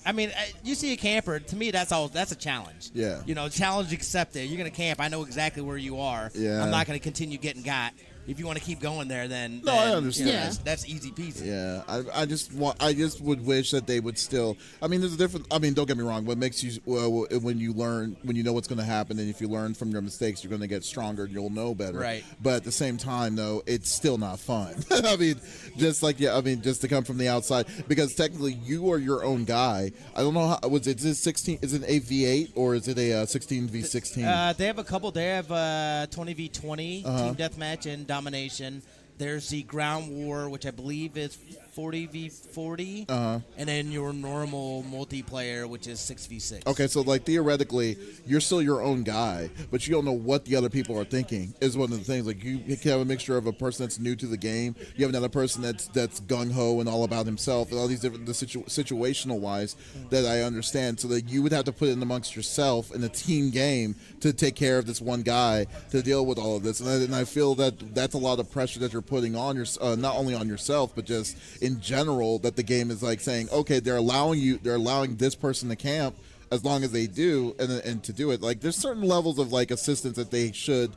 I mean, you see a camper. To me, that's a challenge. Yeah. Challenge accepted. You're gonna camp. I know exactly where you are. Yeah. I'm not gonna continue getting got. If you want to keep going there, then I understand. That's easy peasy. Yeah, I just would wish that they would still. I mean, there's a different. I mean, don't get me wrong. What makes you when you learn, when you know what's going to happen, and if you learn from your mistakes, you're going to get stronger and you'll know better. Right. But at the same time, though, it's still not fun. I mean, just to come from the outside, because technically you are your own guy. I don't know how was it. Is it 16? Is it an 8v8 or is it a 16v16? They have a couple. They have 20v20 team deathmatch and domination. There's the ground war, which I believe is 40v40, and then your normal multiplayer, which is 6v6. Okay, so like theoretically, you're still your own guy, but you don't know what the other people are thinking. Is one of the things. Like you can have a mixture of a person that's new to the game. You have another person that's gung ho and all about himself, and all these different situational wise that I understand. So that you would have to put in amongst yourself in a team game to take care of this one guy to deal with all of this, and I feel that that's a lot of pressure that you're putting on your not only on yourself but just in general, that the game is like saying, okay, they're allowing this person to camp as long as they do, and to do it. Like there's certain levels of like assistance that they should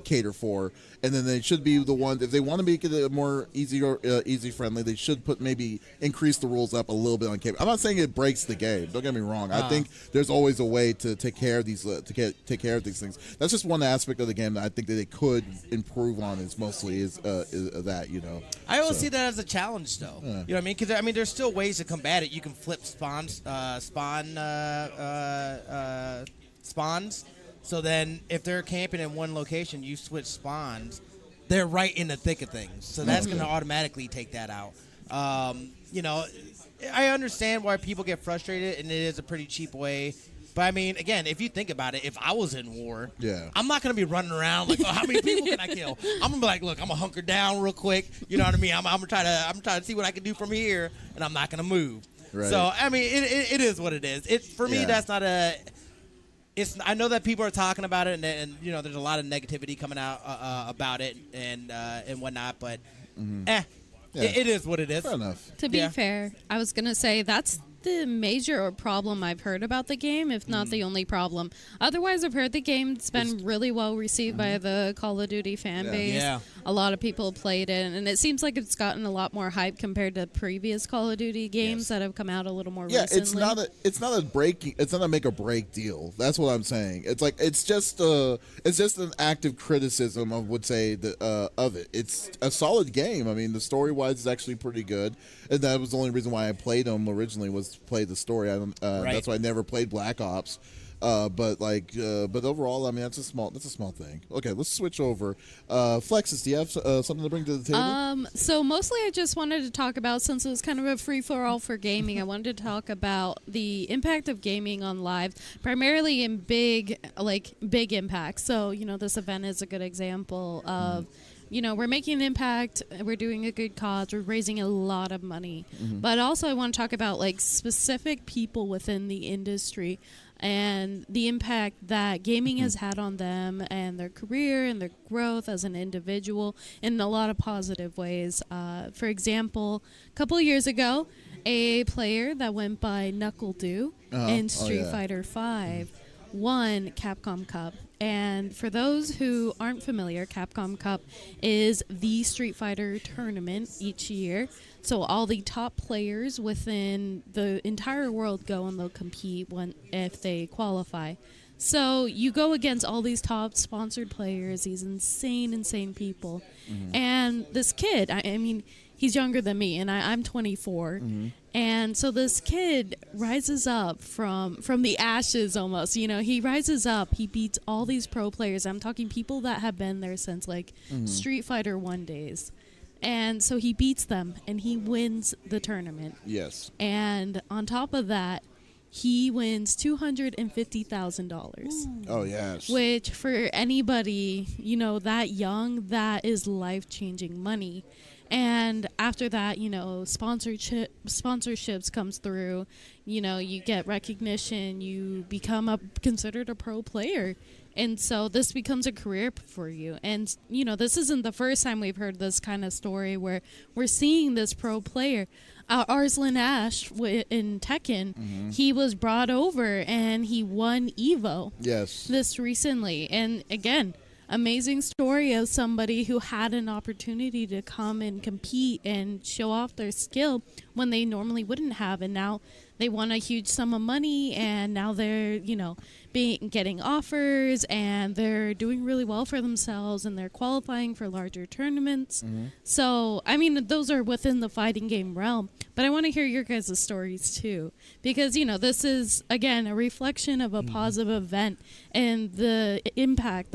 cater for, and then they should be the ones, if they want to make it a more easy friendly, they should maybe increase the rules up a little bit on camp. I'm not saying it breaks the game. Don't get me wrong. I think there's always a way to take care of these things. That's just one aspect of the game that I think that they could improve on. Is mostly that. I always see that as a challenge, though. You know what I mean? Because there's still ways to combat it. You can flip spawns. So then, if they're camping in one location, you switch spawns. They're right in the thick of things. So that's going to automatically take that out. I understand why people get frustrated, and it is a pretty cheap way. But I mean, again, if you think about it, if I was in war, I'm not gonna be running around like, oh, how many people can I kill? I'm gonna be like, look, I'm gonna hunker down real quick. You know what I mean? I'm gonna try to see what I can do from here, and I'm not gonna move. Right. So I mean, it is what it is. For me, that's not a. I know that people are talking about it, and there's a lot of negativity coming out about it and whatnot, but it is what it is. Fair enough. To be fair, I was going to say that's the major problem I've heard about the game, if not the only problem. Otherwise, I've heard the game's been really well received by the Call of Duty fan base. Yeah. A lot of people played it, and it seems like it's gotten a lot more hype compared to previous Call of Duty games that have come out a little more recently. It's not a make or break deal. That's what I'm saying. It's like it's just an active criticism of of it. It's a solid game. I mean, the story wise is actually pretty good, and that was the only reason why I played them originally, was to play the story. That's why I never played Black Ops. But overall, I mean, that's a small thing. Okay, let's switch over. Flexiss, do you have something to bring to the table? So mostly I just wanted to talk about, since it was kind of a free-for-all for gaming, I wanted to talk about the impact of gaming on lives, primarily in big impacts. So, this event is a good example of, we're making an impact, we're doing a good cause, we're raising a lot of money. But also I want to talk about, specific people within the industry. and the impact that gaming has had on them and their career and their growth as an individual in a lot of positive ways. For example, a couple of years ago, a player that went by Knuckle Dew in Street Fighter V won Capcom Cup. And for those who aren't familiar, Capcom Cup is the Street Fighter tournament each year. So all the top players within the entire world go and they'll compete if they qualify. So you go against all these top sponsored players, these insane people. And this kid, I mean, he's younger than me, and I'm 24. And so this kid rises up from the ashes almost. You know, he rises up. He beats all these pro players. I'm talking people that have been there since, like, Street Fighter 1 days. And so he beats them, and he wins the tournament. Yes. And on top of that, he wins $250,000. Oh, yes. Which, for anybody, you know, that young, that is life-changing money. And after that, you know, sponsorships comes through. You know, you get recognition. You become considered a pro player. And so this becomes a career for you. And, you know, this isn't the first time we've heard this kind of story where we're seeing this pro player. Arslan Ash in Tekken, he was brought over and he won Evo. Yes. This recently. And again, amazing story of somebody who had an opportunity to come and compete and show off their skill when they normally wouldn't have. And now they won a huge sum of money, and now they're, you know, getting offers, and they're doing really well for themselves, and they're qualifying for larger tournaments. So, I mean, those are within the fighting game realm, but I want to hear your guys' stories too, because, you know, this is, again, a reflection of a positive event and the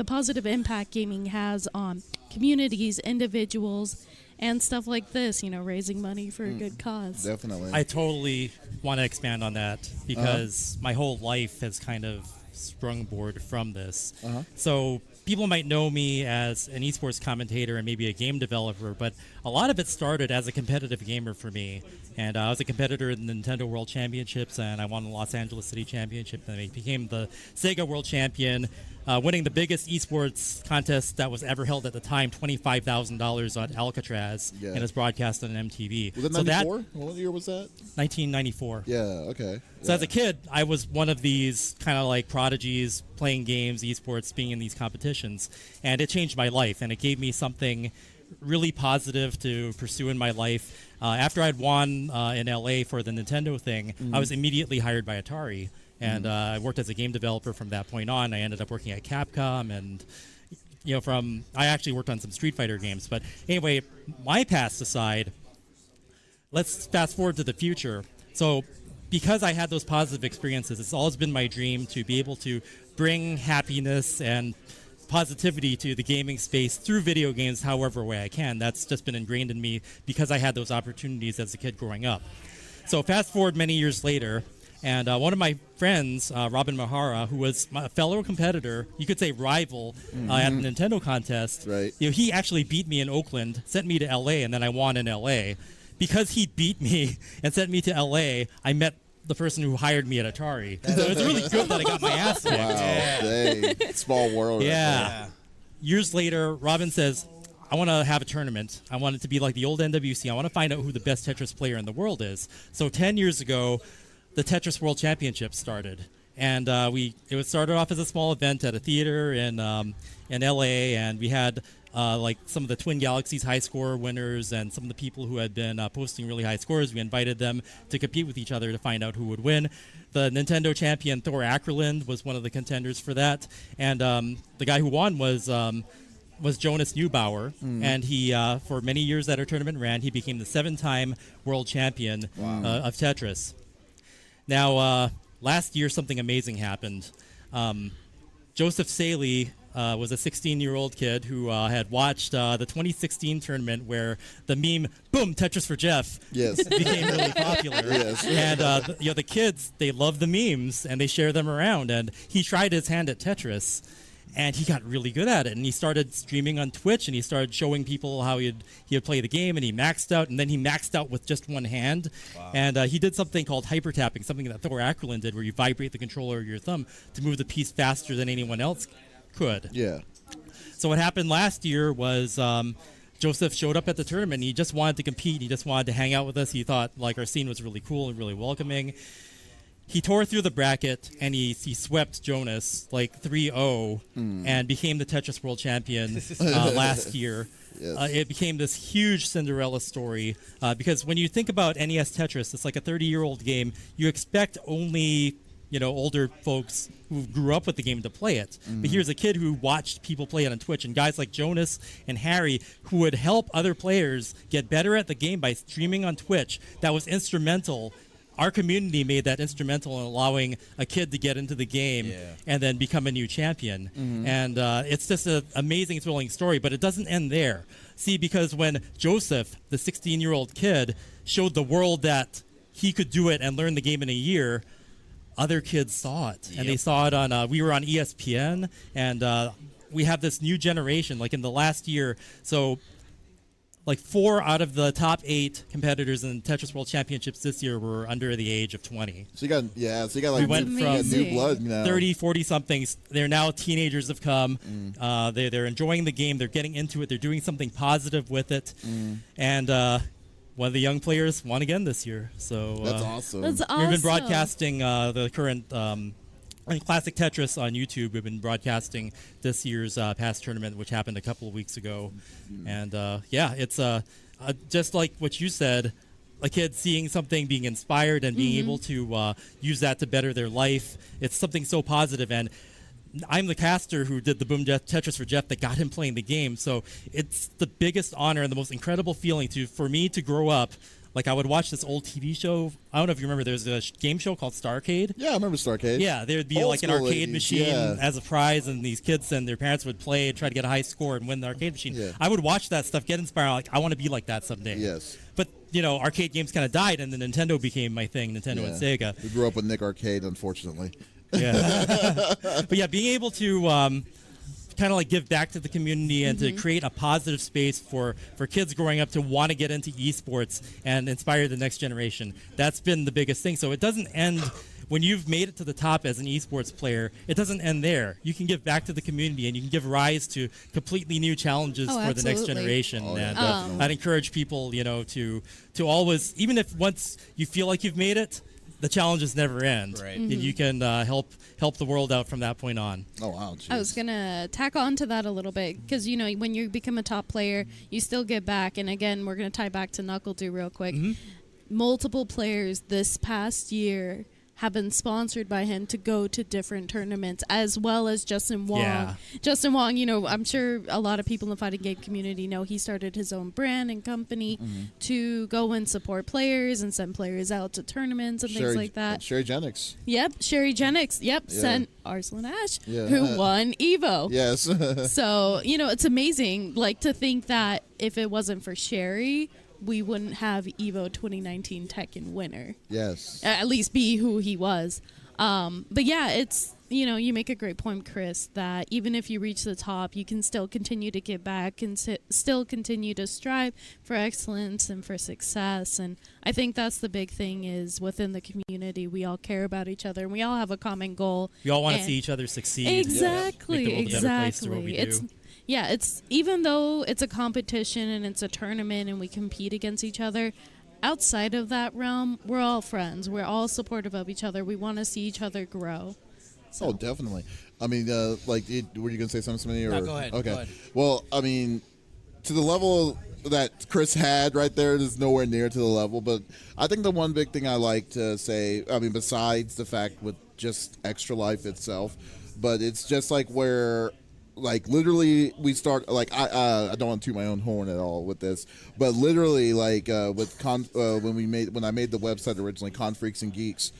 positive impact gaming has on communities, individuals, and stuff like this, you know, raising money for a good cause. Definitely. I totally want to expand on that because my whole life has kind of sprungboard from this. So people might know me as an esports commentator and maybe a game developer, but a lot of it started as a competitive gamer for me. And I was a competitor in the Nintendo World Championships, and I won the Los Angeles City Championship, and I became the Sega World Champion, winning the biggest esports contest that was ever held at the time, $25,000 on Alcatraz, and it was broadcast on MTV. Was it 94? What year was that? 1994. Yeah, okay. So as a kid, I was one of these kind of like prodigies playing games, esports, being in these competitions, and it changed my life, and it gave me something really positive to pursue in my life. After I'd won in LA for the Nintendo thing, I was immediately hired by Atari, and I worked as a game developer from that point on. I ended up working at Capcom, and you know, I actually worked on some Street Fighter games. But anyway, my past aside, let's fast forward to the future. So because I had those positive experiences, it's always been my dream to be able to bring happiness and positivity to the gaming space through video games however way I can. That's just been ingrained in me because I had those opportunities as a kid growing up. So fast forward many years later, and one of my friends, Robin Mahara, who was a fellow competitor, you could say rival, at the Nintendo contest, right. You know, he actually beat me in Oakland, sent me to LA, and then I won in LA. Because he beat me and sent me to LA, I met the person who hired me at Atari. So it's really good that I got my ass kicked. Wow, dang. Small world. Yeah. Years later, Robin says, I want to have a tournament. I want it to be like the old NWC. I want to find out who the best Tetris player in the world is. So 10 years ago, the Tetris World Championship started. And it started off as a small event at a theater in LA, and we had like some of the Twin Galaxies high score winners and some of the people who had been posting really high scores. We invited them to compete with each other to find out who would win. The Nintendo champion Thor Ackerland was one of the contenders for that, and the guy who won was Jonas Neubauer, and he for many years that our tournament ran, he became the 7-time world champion of Tetris. Now, last year something amazing happened. Joseph Saley was a 16-year-old kid who had watched the 2016 tournament where the meme "Boom, Tetris for Jeff" became really popular. And the kids, they love the memes and they share them around. And he tried his hand at Tetris, And he got really good at it, and he started streaming on Twitch, and he started showing people how he'd play the game, and he maxed out, and then he maxed out with just one hand. Wow. And he did something called hyper tapping, something that Thor Ackerlund did, where you vibrate the controller or your thumb to move the piece faster than anyone else could. Yeah. So what happened last year was Joseph showed up at the tournament. He just wanted to compete. He just wanted to hang out with us. He thought like our scene was really cool and really welcoming. He tore through the bracket, and he swept Jonas like 3-0 and became the Tetris World Champion last year. Yes. It became this huge Cinderella story because when you think about NES Tetris, it's like a 30-year-old game. You expect only older folks who grew up with the game to play it. But here's a kid who watched people play it on Twitch, and guys like Jonas and Harry who would help other players get better at the game by streaming on Twitch. That was instrumental. Our community made that instrumental in allowing a kid to get into the game and then become a new champion. And it's just an amazing, thrilling story, but it doesn't end there. See, because when Joseph, the 16-year-old kid, showed the world that he could do it and learn the game in a year, other kids saw it. And they saw it on, we were on ESPN, and we have this new generation, like in the last year. So like 4 out of the top 8 competitors in Tetris World Championships this year were under the age of 20. So you got like we went from new blood now. 30, 40 somethings. They're now teenagers have come. They're enjoying the game. They're getting into it. They're doing something positive with it. And one of the young players won again this year. So that's awesome. That's awesome. We've been broadcasting the current Classic Tetris on YouTube. We've been broadcasting this year's past tournament, which happened a couple of weeks ago. And it's just like what you said, a kid seeing something, being inspired, and being able to use that to better their life. It's something so positive. And I'm the caster who did the Boom Tetris for Jeff that got him playing the game. So it's the biggest honor and the most incredible feeling for me to grow up. Like, I would watch this old TV show. I don't know if you remember. There was a game show called Starcade. Yeah, I remember Starcade. Yeah, there would be like an arcade machine as a prize, and these kids and their parents would play and try to get a high score and win the arcade machine. Yeah. I would watch that stuff, get inspired. Like, I want to be like that someday. Yes. But, arcade games kind of died, and then Nintendo became my thing, Nintendo and Sega. We grew up with Nick Arcade, unfortunately. Yeah. But, yeah, being able to kind of like give back to the community and to create a positive space for kids growing up to want to get into esports and inspire the next generation. That's been the biggest thing. So it doesn't end when you've made it to the top as an esports player. It doesn't end there. You can give back to the community, and you can give rise to completely new challenges for the next generation. And I'd encourage people, to always, even if once you feel like you've made it, the challenges never end. Right. And you can help the world out from that point on. Oh, wow. Geez. I was going to tack on to that a little bit because, when you become a top player, you still get back. And again, we're going to tie back to Knuckle Do real quick. Multiple players this past year have been sponsored by him to go to different tournaments, as well as Justin Wong. Yeah. Justin Wong, I'm sure a lot of people in the fighting game community know he started his own brand and company to go and support players and send players out to tournaments and things like that. Sherry Jennings. Yep, Sherry Jennings. Yep, sent Arslan Ash, who won EVO. Yes. So, it's amazing, to think that if it wasn't for Sherry, we wouldn't have EVO 2019 Tekken winner. Yes. At least be who he was. But yeah, it's, you make a great point, Chris, that even if you reach the top, you can still continue to give back and still continue to strive for excellence and for success. And I think that's the big thing is within the community, we all care about each other and we all have a common goal. We all want to see each other succeed. Exactly. Make the world a better place through what we do. It's even though it's a competition and it's a tournament and we compete against each other, outside of that realm, we're all friends. We're all supportive of each other. We want to see each other grow. So. Oh, definitely. I mean, were you going to say something, Smitty? No, go ahead. Okay. Go ahead. Well, I mean, to the level that Chris had right there is nowhere near to the level. But I think the one big thing I like to say, I mean, besides the fact with just Extra Life itself, but it's just like where... literally, we start I don't want to toot my own horn at all with this, but literally with when I made the website originally, Con Freaks and Geeks,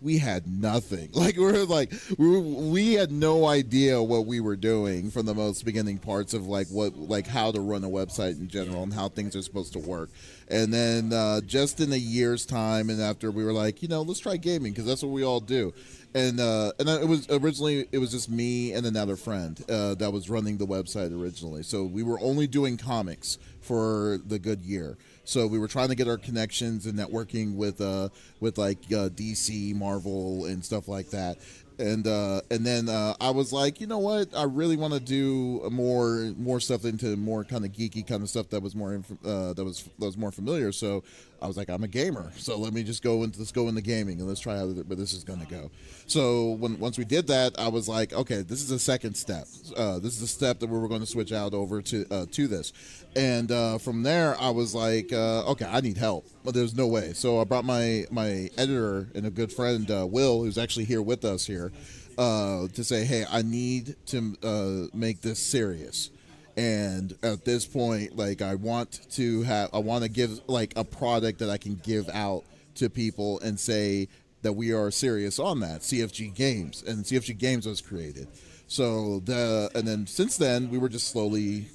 we had nothing. We had no idea what we were doing from the most beginning parts of how to run a website in general and how things are supposed to work. And then just in a year's time, and after we were let's try gaming because that's what we all do. And it was originally just me and another friend that was running the website originally. So we were only doing comics for the good year. So we were trying to get our connections and networking with like DC, Marvel, and stuff like that. And then I was like, you know what? I really want to do more stuff into more kind of geeky kind of stuff that was more that was more familiar. So I was like, I'm a gamer, so let me just let's go into gaming and let's try how this is going to go. So once we did that, I was like, okay, this is a second step. This is a step that we were going to switch out over to this. And from there, I was like, okay, I need help, but there's no way. So I brought my editor and a good friend, Will, who's actually here with us here, to say, hey, I need to make this serious. And at this point, like, I want to give like a product that I can give out to people and say that we are serious on that. CFG Games, and CFG Games was created. So and then since then we were just slowly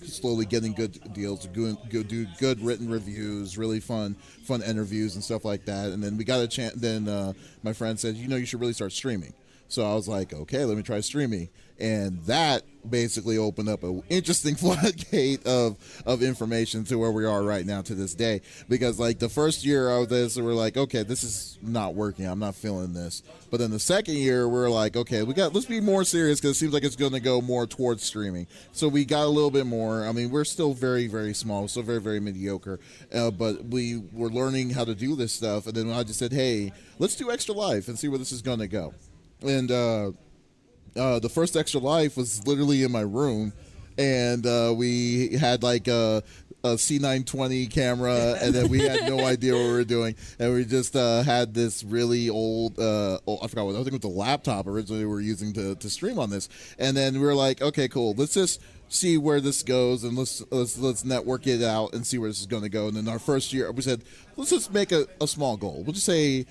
getting good deals, do good written reviews, really fun interviews and stuff like that. And then we got a chance. Then my friend said, you should really start streaming. So I was like, okay, let me try streaming. And that basically opened up an interesting floodgate of information to where we are right now to this day. Because like the first year of this, we're like, okay, this is not working. I'm not feeling this. But then the second year, we're like, okay, let's be more serious because it seems like it's going to go more towards streaming. So we got a little bit more. I mean, we're still very, very small, still very, very mediocre. But we were learning how to do this stuff. And then I just said, hey, let's do Extra Life and see where this is going to go. And the first Extra Life was literally in my room, and we had like a C920 camera, and then we had no idea what we were doing, and we just had this really old, I forgot what, I think it was the laptop originally we were using to stream on this, and then we were like, okay, cool, let's just see where this goes, and let's network it out and see where this is going to go. And then our first year, we said, let's just make a small goal. We'll just say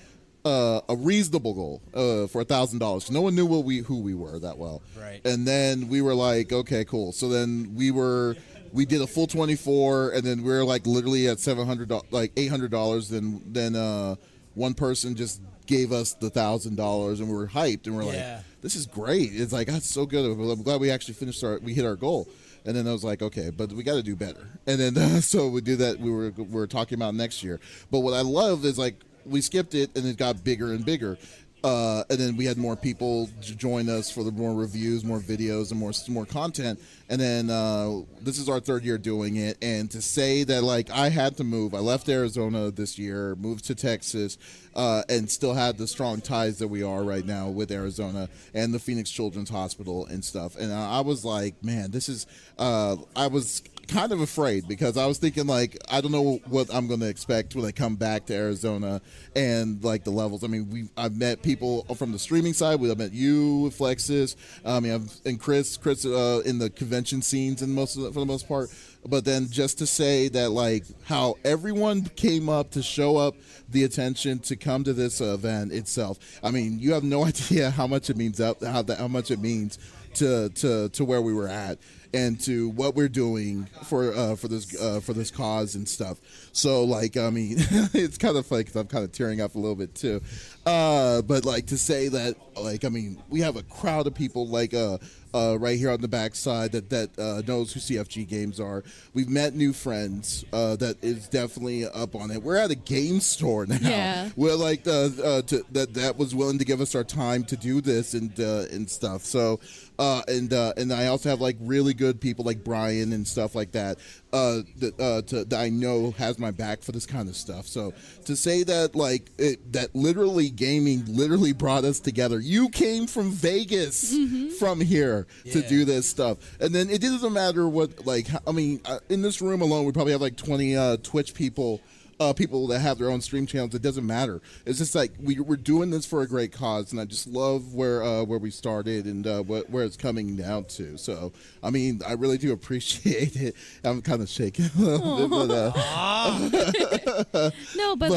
a reasonable goal for $1,000. No one knew who we were that well. Right. And then we were like, okay, cool. So then we did a full 24, and then we were like literally at $700, like $800. Then one person just gave us the $1,000, and we were hyped, and we're like, this is great. It's like, that's so good. I'm glad we actually we hit our goal. And then I was like, okay, but we got to do better. And then so we do that. We were talking about next year. But what I love is like, we skipped it, and it got bigger and bigger. And then we had more people join us for the more reviews, more videos, and more content. And then this is our third year doing it. And to say that, like, I had to move. I left Arizona this year, moved to Texas, and still had the strong ties that we are right now with Arizona and the Phoenix Children's Hospital and stuff. And I was like, man, this is I was kind of afraid because I was thinking, like, I don't know what I'm going to expect when I come back to Arizona and like the levels. I mean, I've met people from the streaming side. I've met you, Flexiss, and Chris in the convention scenes and for the most part. But then just to say that, like, how everyone came up to show up the attention to come to this event itself. I mean, you have no idea how much it means how much it means to where we were at and to what we're doing for this cause and stuff. So, like, I mean, it's kind of funny because I'm kind of tearing up a little bit too. But like to say that, like, I mean, we have a crowd of people like right here on the backside that knows who CFG Games are. We've met new friends that is definitely up on it. We're at a game store now. Yeah. We're like that was willing to give us our time to do this and stuff. So and I also have like really good people like Brian and stuff like that that I know has my back for this kind of stuff. So to say that that literally gaming literally brought us together. You came from Vegas from here to do this stuff, and then it doesn't matter what. Like, I mean, in this room alone, we probably have like 20 Twitch people. People that have their own stream channels. It doesn't matter. It's just like we're doing this for a great cause, and I just love where we started and where it's coming down to. So, I mean, I really do appreciate it. I'm kind of shaking a little bit, no, but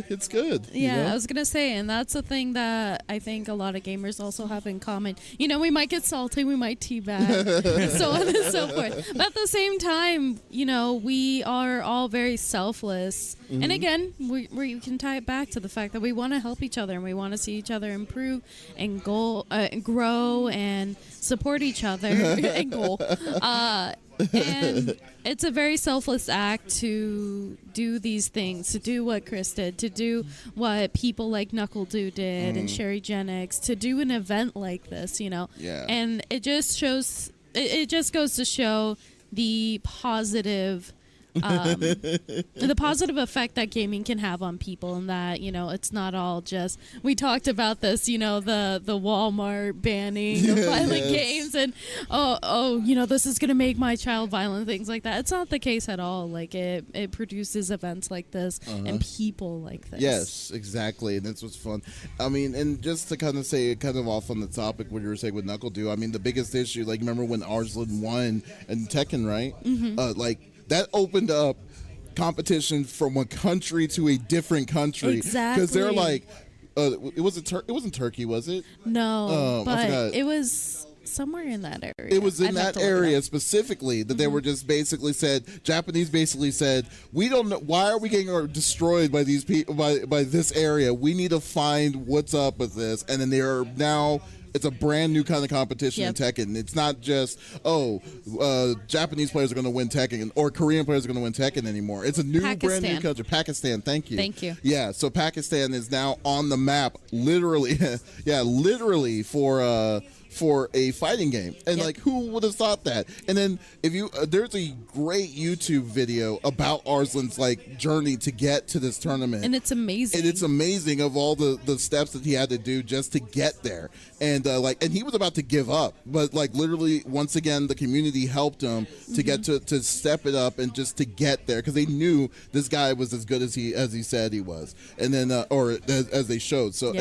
it's good. Yeah, I was gonna say, and that's the thing that I think a lot of gamers also have in common. You know, we might get salty, we might teabag, so on and so forth. But at the same time, you know, we are all very selfless selfless. And again, we can tie it back to the fact that we want to help each other and we want to see each other improve and grow and support each other and goal. And it's a very selfless act to do these things, to do what Chris did, to do what people like Knuckle Doo did and Sherry Genix, to do an event like this, you know. Yeah. And it just shows, it just goes to show the positive the positive effect that gaming can have on people, and that, you know, it's not all just, we talked about this, you know, the Walmart banning of violent games and you know, this is going to make my child violent, things like that. It's not the case at all. Like it produces events like this and people like this. Yes, exactly, and that's what's fun. I mean, and just to kind of say, kind of off on the topic what you were saying with Knuckle Doo, I mean, the biggest issue, like, remember when Arslan won in Tekken, right? Like, that opened up competition from one country to a different country. Exactly. Because they're like, it wasn't Turkey, was it? No, but it was somewhere in that area. It was in that area specifically that they were just basically said, Japanese basically said, we don't know, why are we getting destroyed by these people, by this area? We need to find what's up with this. And then they are now, it's a brand new kind of competition in Tekken. It's not just, Japanese players are going to win Tekken or Korean players are going to win Tekken anymore. It's a new, brand new country. Pakistan, thank you. Thank you. Yeah, so Pakistan is now on the map, literally, literally for a fighting game. And like, who would have thought that? And then if you there's a great YouTube video about Arslan's like journey to get to this tournament, and it's amazing. And it's amazing of all the steps that he had to do just to get there. And and he was about to give up, but like literally once again the community helped him to get to step it up and just to get there, because they knew this guy was as good as he said he was. And then or as they showed. So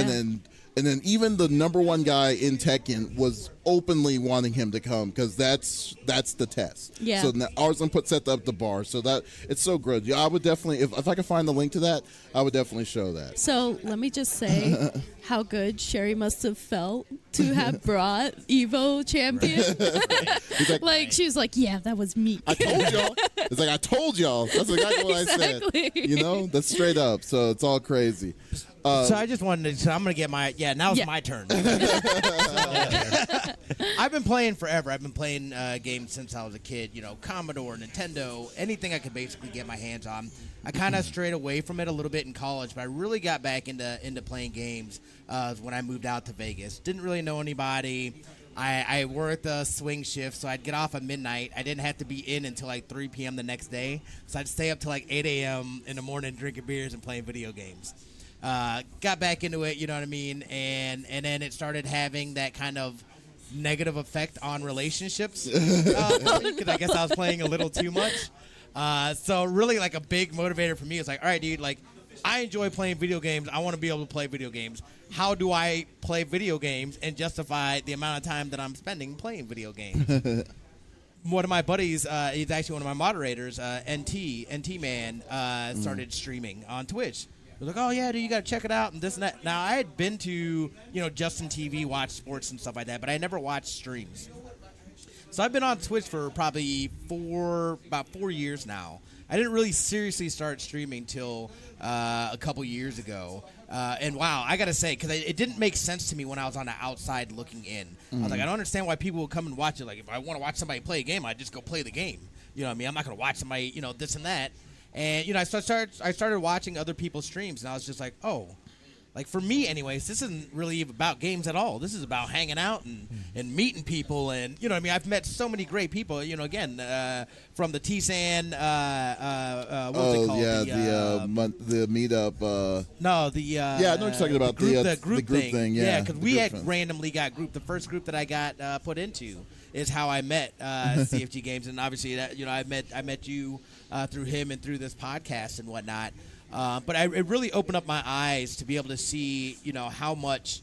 and then even the number one guy in Tekken was openly wanting him to come, because that's the test. Yeah. So now Arslan set up the bar. So that it's so good. Yeah, I would definitely, if I could find the link to that, I would definitely show that. So let me just say how good Sherry must have felt to have brought Evo champion. Like she was like, yeah, that was me. I told y'all. It's like, I told y'all. That's exactly what I said. You know, that's straight up. So it's all crazy. So I just wanted to, so I'm going to get my, now it's my turn. I've been playing forever. I've been playing games since I was a kid, you know, Commodore, Nintendo, anything I could basically get my hands on. I kind of strayed away from it a little bit in college, but I really got back into playing games when I moved out to Vegas. Didn't really know anybody. I worked a swing shift, so I'd get off at midnight. I didn't have to be in until like 3 p.m. the next day, so I'd stay up till like 8 a.m. in the morning drinking beers and playing video games. Got back into it, you know what I mean, and then it started having that kind of negative effect on relationships, because I guess I was playing a little too much. So really, like, a big motivator for me is like, all right, dude, like, I enjoy playing video games. I want to be able to play video games. How do I play video games and justify the amount of time that I'm spending playing video games? One of my buddies, he's actually one of my moderators, NT Man, started streaming on Twitch. He was like, oh, yeah, dude, you got to check it out and this and that. Now, I had been to, you know, Justin TV, watch sports and stuff like that, but I never watched streams. So I've been on Twitch for probably about 4 years now. I didn't really seriously start streaming till a couple years ago. And wow, I got to say, because it didn't make sense to me when I was on the outside looking in. I was like, I don't understand why people would come and watch it. Like, if I want to watch somebody play a game, I just go play the game. You know what I mean? I'm not going to watch somebody, you know, this and that. And, you know, I started watching other people's streams, and I was just like, oh, like, for me anyways, this isn't really about games at all. This is about hanging out and meeting people. And, you know what I mean? I've met so many great people, you know, again, from the T-San, what was it called? Yeah, the meetup. No, the... yeah, I know what you're talking about. The group thing. Yeah, because we had randomly got grouped. The first group that I got put into is how I met CFG Games. And obviously, that, you know, I met you through him and through this podcast and whatnot. But it really opened up my eyes to be able to see, you know, how much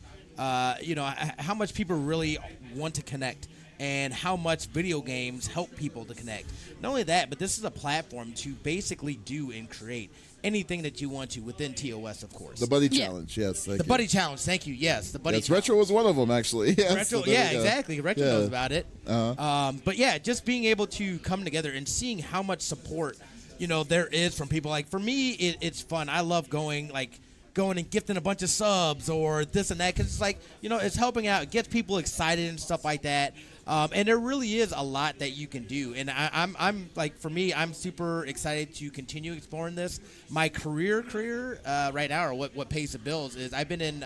people really want to connect and how much video games help people to connect. Not only that, but this is a platform to basically do and create anything that you want to within TOS, of course. The Buddy Challenge, yes. The Buddy Challenge, thank you. Yes, the Buddy Challenge. Retro was one of them, actually. Yes, Retro, so exactly. Retro knows about it. Uh-huh. But yeah, just being able to come together and seeing how much support there is from people. Like for me, it's fun. I love going and gifting a bunch of subs or this and that, because it's like, it's helping out, it gets people excited and stuff like that. And there really is a lot that you can do. And I'm like, for me, I'm super excited to continue exploring this. My career right now, or what pays the bills, is I've been in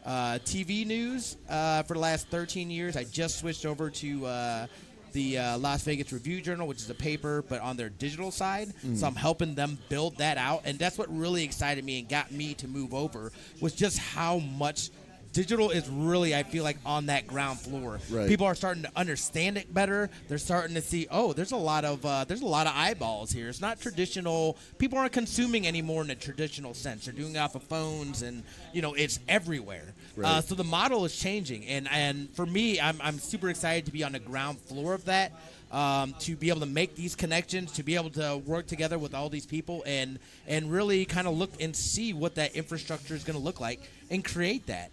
TV news for the last 13 years. I just switched over to the Las Vegas Review Journal, which is a paper, but on their digital side. So I'm helping them build that out. And that's what really excited me and got me to move over, was just how much digital is really, I feel like, on that ground floor. Right. People are starting to understand it better. They're starting to see, there's a lot of eyeballs here. It's not traditional. People aren't consuming anymore in a traditional sense. They're doing it off of phones, and it's everywhere. Right. So the model is changing, and for me, I'm super excited to be on the ground floor of that. To be able to make these connections, to be able to work together with all these people, and really kind of look and see what that infrastructure is going to look like and create that.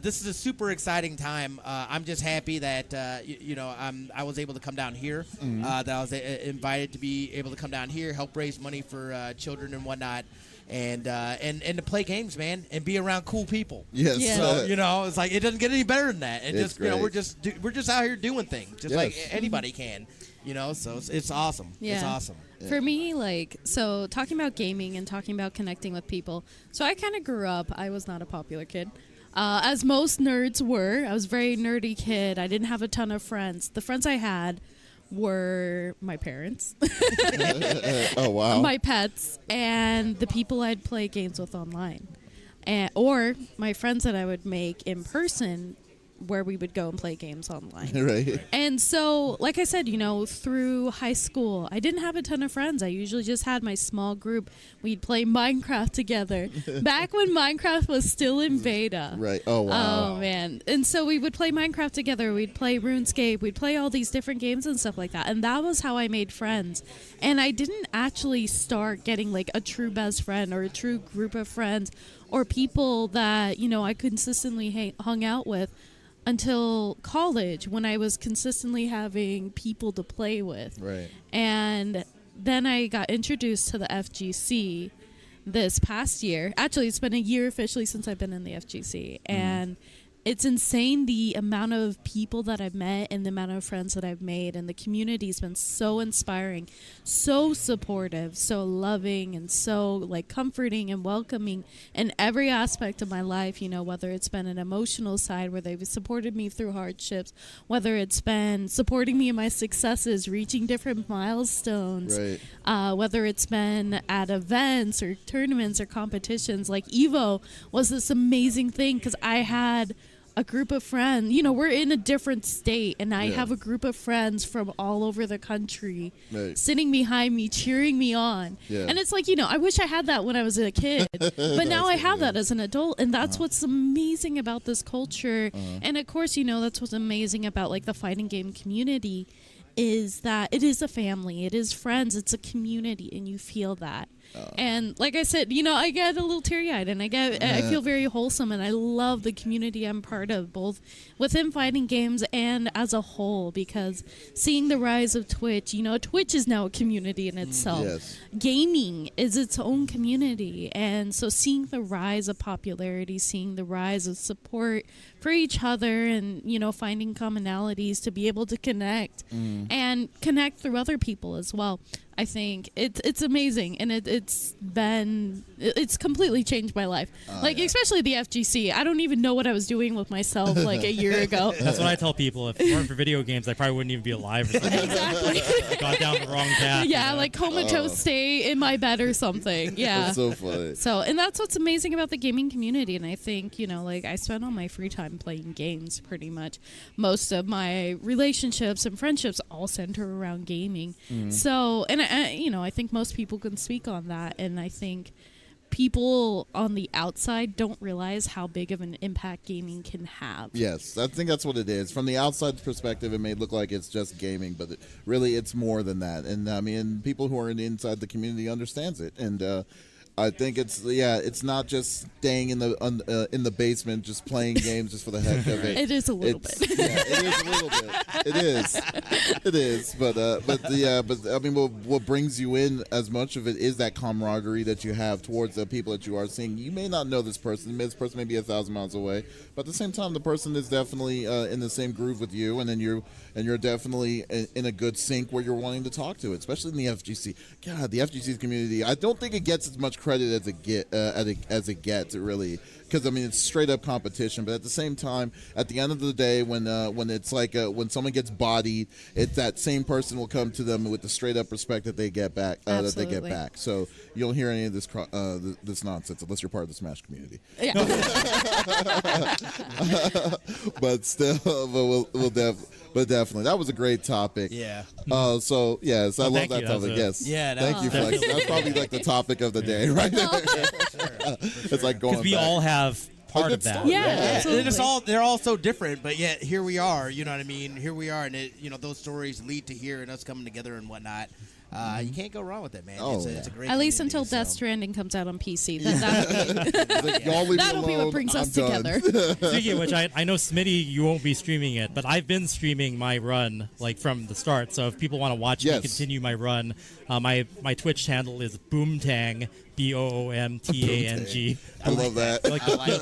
This is a super exciting time. I'm just happy that I was able to come down here. That I was invited to be able to come down here, help raise money for children and whatnot, and to play games, man, and be around cool people. Yes. Yeah. So it's like it doesn't get any better than that. And It's great. we're just out here doing things, just like Yes. anybody can. So it's awesome. Yeah. It's awesome. For me, so talking about gaming and talking about connecting with people. So I kind of grew up, I was not a popular kid. As most nerds were. I was a very nerdy kid. I didn't have a ton of friends. The friends I had were my parents, Oh, wow. my pets, and the people I'd play games with online. Or my friends that I would make in person, where we would go and play games online. Right. And so, like I said, through high school, I didn't have a ton of friends. I usually just had my small group. We'd play Minecraft together. Back when Minecraft was still in beta. Right. Oh, wow. Oh, man. And so we would play Minecraft together. We'd play RuneScape. We'd play all these different games and stuff like that. And that was how I made friends. And I didn't actually start getting, a true best friend or a true group of friends or people that, I consistently hung out with until college, when I was consistently having people to play with. Right. And then I got introduced to the FGC this past year. Actually, it's been a year officially since I've been in the FGC. And it's insane the amount of people that I've met and the amount of friends that I've made. And the community's been so inspiring, so supportive, so loving, and so comforting and welcoming in every aspect of my life. Whether it's been an emotional side where they've supported me through hardships, whether it's been supporting me in my successes, reaching different milestones, Right. whether it's been at events or tournaments or competitions. Like Evo was this amazing thing because I had a group of friends. We're in a different state, and I have a group of friends from all over the country sitting behind me, cheering me on. Yeah. And it's I wish I had that when I was a kid, but now I have that as an adult, and that's what's amazing about this culture. And of course, that's what's amazing about the fighting game community, is that it is a family, it is friends, it's a community, and you feel that. And like I said, I get a little teary-eyed, and I feel very wholesome, and I love the community I'm part of, both within fighting games and as a whole, because seeing the rise of Twitch, Twitch is now a community in itself. Yes. Gaming is its own community, and so seeing the rise of popularity, seeing the rise of support for each other, and finding commonalities to be able to connect and connect through other people as well. I think it's amazing, and it's completely changed my life. Especially the FGC. I don't even know what I was doing with myself a year ago. That's what I tell people. If it weren't for video games, I probably wouldn't even be alive. Or something. Exactly. Gone down the wrong path. Yeah, comatose stay in my bed or something. Yeah. That's so funny. So, and that's what's amazing about the gaming community. And I think, I spend all my free time playing games pretty much. Most of my relationships and friendships all center around gaming. So, and I think most people can speak on that. And I think people on the outside don't realize how big of an impact gaming can have. Yes, I think that's what it is. From the outside perspective, it may look like it's just gaming, but really it's more than that. And I mean, people who are inside the community understands it. And I think it's not just staying in the basement, just playing games just for the heck of it. It is a little bit. Yeah, it is a little bit. It is. But I mean, what brings you in as much of it is that camaraderie that you have towards the people that you are seeing. You may not know this person. This person may be 1,000 miles away, but at the same time, the person is definitely in the same groove with you, and then you're definitely in a good sync where you're wanting to talk to it, especially in the FGC. God, the FGC community. I don't think it gets as much credit as it gets, really, because I mean it's straight up competition. But at the same time, at the end of the day, when it's like when someone gets bodied, it's that same person will come to them with the straight up respect that they get back. So you don't hear any of this nonsense unless you're part of the Smash community. Yeah. But still, but definitely, that was a great topic. Yeah. So yes, I love that topic. Yes. Yeah. Thank you, Flex. That's probably like the topic of the day, right there. It's like going. Because we all have part of that. start. Yeah, absolutely. They're all so different, but yet here we are. You know what I mean? Here we are, and those stories lead to here and us coming together and whatnot. You can't go wrong with it, man. Oh, it's a great At least community, until so. Death Stranding comes out on PC. Y'all leave me That'll be alone. what brings I'm us done. together. Speaking of which, I know Smitty, you won't be streaming it, but I've been streaming my run like from the start. So if people want to watch me continue my run, my Twitch handle is Boomtang, BOOMTANG. I love that.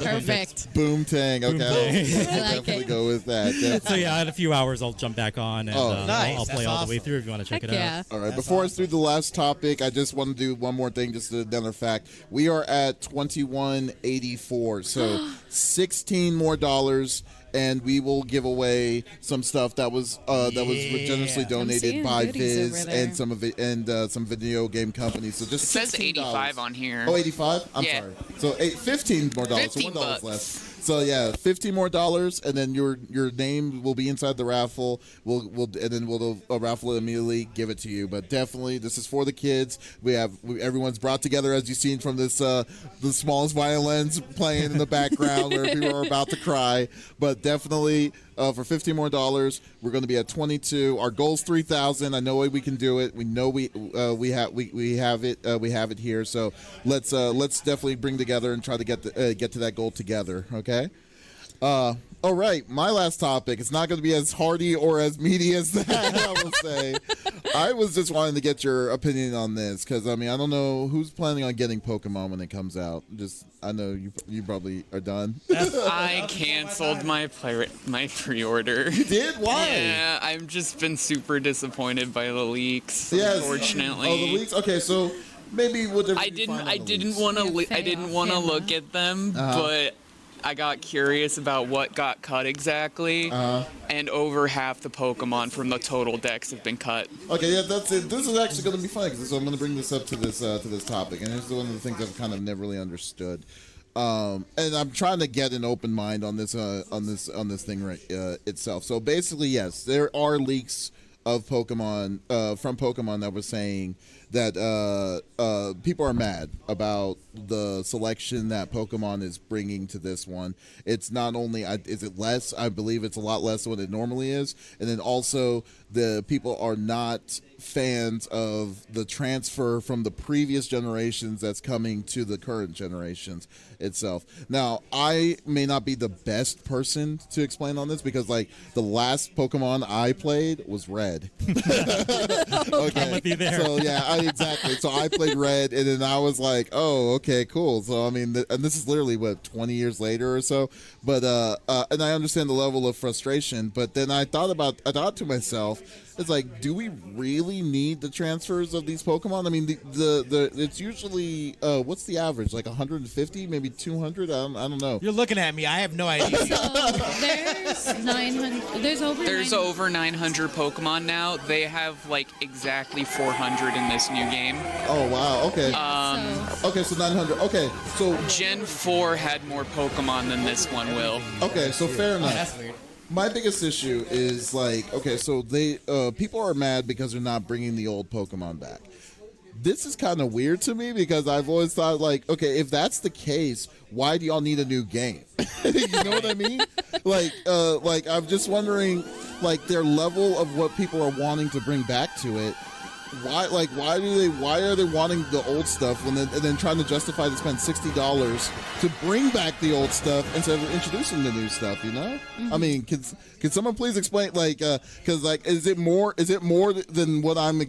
Perfect. Boom Tang. Okay, Boomtang. I'll I like definitely it. go with that. So yeah, in a few hours I'll jump back on and nice. I'll play That's all the way awesome. through if you want to check Heck it yeah. out. All right, That's before I awesome. do the last topic, I just want to do one more thing, just another fact. We are at 2184, so 16 more dollars, and we will give away some stuff that was generously donated seeing by goodies Viz over there. and some video game companies. So just It says $16. 85 on here. Oh, 85? I'm Yeah. sorry. So 15 more dollars. So $15 $1 less. So yeah, $15 more, and then your name will be inside the raffle. We'll raffle it immediately, give it to you. But definitely, this is for the kids. Everyone's brought together, as you've seen from this the smallest violins playing in the background where people are about to cry. But definitely, for $15 more, we're going to be at 22. Our goal's 3,000. I know we can do it. We know we have it here. So let's definitely bring together and try to get to that goal together. Okay. All right, my last topic. It's not going to be as hearty or as meaty as that, I will say. I was just wanting to get your opinion on this because, I mean, I don't know who's planning on getting Pokemon when it comes out. I know you probably are done. I canceled my pre-order. You did? Why? Yeah, I've just been super disappointed by the leaks. Yes. Unfortunately. Oh, the leaks? Okay, so maybe whatever. I didn't want to look at them, Uh-huh. but I got curious about what got cut exactly, and over half the Pokemon from the total decks have been cut. Okay, yeah, that's it. This is actually going to be fun because I'm going to bring this up to this topic, and here's one of the things I've kind of never really understood. And I'm trying to get an open mind on this thing itself. So basically, yes, there are leaks of Pokemon from Pokemon that were saying that people are mad about the selection that Pokemon is bringing to this one. It's not only is it less, I believe it's a lot less than what it normally is, and then also the people are not fans of the transfer from the previous generations that's coming to the current generations itself. Now, I may not be the best person to explain on this because, like, the last Pokemon I played was Red. Okay. I'm with you there. So, yeah, exactly. So I played Red, and then I was like, oh, okay, cool. So, I mean, and this is literally, 20 years later or so? But, and I understand the level of frustration, but then I thought to myself, it's like, do we really need the transfers of these Pokemon? I mean, the it's usually what's the average? Like 150, maybe 200? I don't know. You're looking at me. I have no idea. So there's 900. There's over 900 Pokemon now. They have like exactly 400 in this new game. Oh wow. Okay. so Okay, so 900. Okay, so Gen 4 had more Pokemon than this one will. okay, so fair enough. That's weird. My biggest issue is like, okay, so they people are mad because they're not bringing the old Pokemon back. This is kind of weird to me because I've always thought like, okay, if that's the case, why do y'all need a new game? You know what I mean? Like I'm just wondering, like their level of what people are wanting to bring back to it. why are they wanting the old stuff and then trying to justify to spend $60 to bring back the old stuff instead of introducing the new stuff? You know, I mean, can someone please explain? Because is it more than what I'm?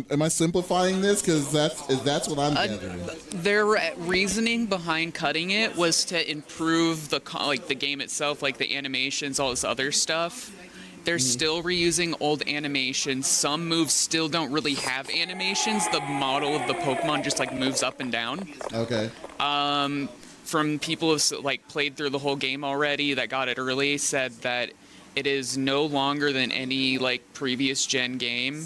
Am I simplifying this? Because that's what I'm gathering. Their reasoning behind cutting it was to improve the game itself, like the animations, all this other stuff. They're still reusing old animations. Some moves still don't really have animations. The model of the Pokemon just moves up and down. Okay. From people who've played through the whole game already that got it early, said that it is no longer than any previous gen game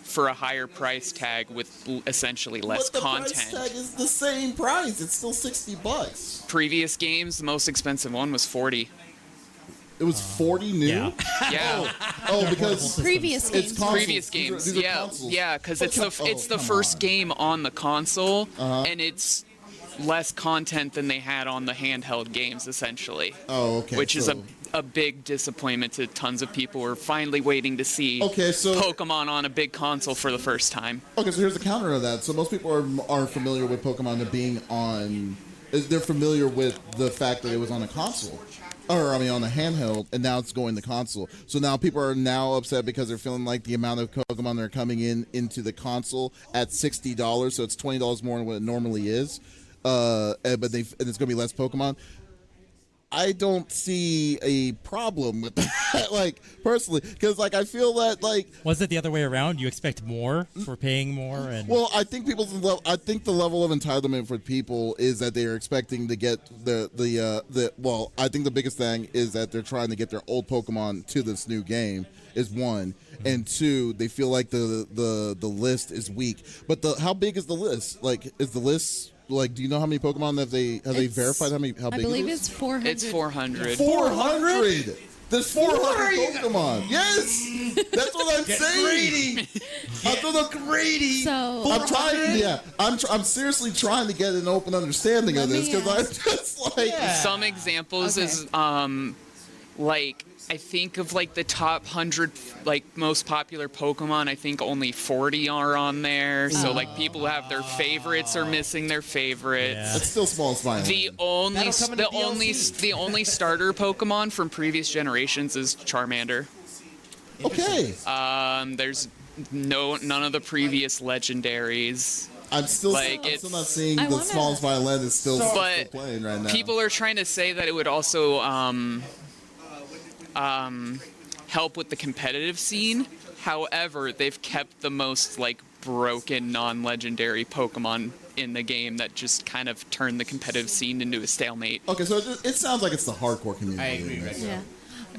for a higher price tag with essentially less content. But the price tag is the same price. It's still $60. Previous games, the most expensive one was $40. It was 40 new? Yeah. Oh, because Previous games. Previous games. These are consoles. Yeah, because it's the first game on the console, and it's less content than they had on the handheld games, essentially. Oh, okay. Which is a big disappointment to tons of people who are finally waiting to see Pokemon on a big console for the first time. Okay, so here's the counter to that. So most people are familiar with Pokemon being on. They're familiar with the fact that it was on a console. On a handheld, and now it's going to console. So now people are now upset because they're feeling like the amount of Pokemon that are coming into the console at $60, so it's $20 more than what it normally is. But it's going to be less Pokemon. I don't see a problem with that, personally, because I feel that was it the other way around? You expect more for paying more, and I think the level of entitlement for people is that they are expecting to get I think the biggest thing is that they're trying to get their old Pokemon to this new game is one, and two, they feel like the list is weak. But how big is the list? Is the list? Do you know how many Pokemon have they verified? How big? I believe it's 400. It's 400. 400. There's 400 Pokemon. Yes, that's what I'm saying. Greedy. I'm greedy. So I'm trying. Yeah, I'm seriously trying to get an open understanding of this because I'm just Some examples is I think of the top 100 most popular Pokemon, I think only 40 are on there. So people who have their favorites are missing their favorites. Yeah. It's still small spine. The only starter Pokemon from previous generations is Charmander. Okay. There's none of the previous legendaries. I'm still not seeing the smallest violin is still playing right now. People are trying to say that it would also help with the competitive scene. However, they've kept the most broken non-legendary Pokemon in the game that just kind of turned the competitive scene into a stalemate. Okay, so it sounds like it's the hardcore community. I agree right yeah.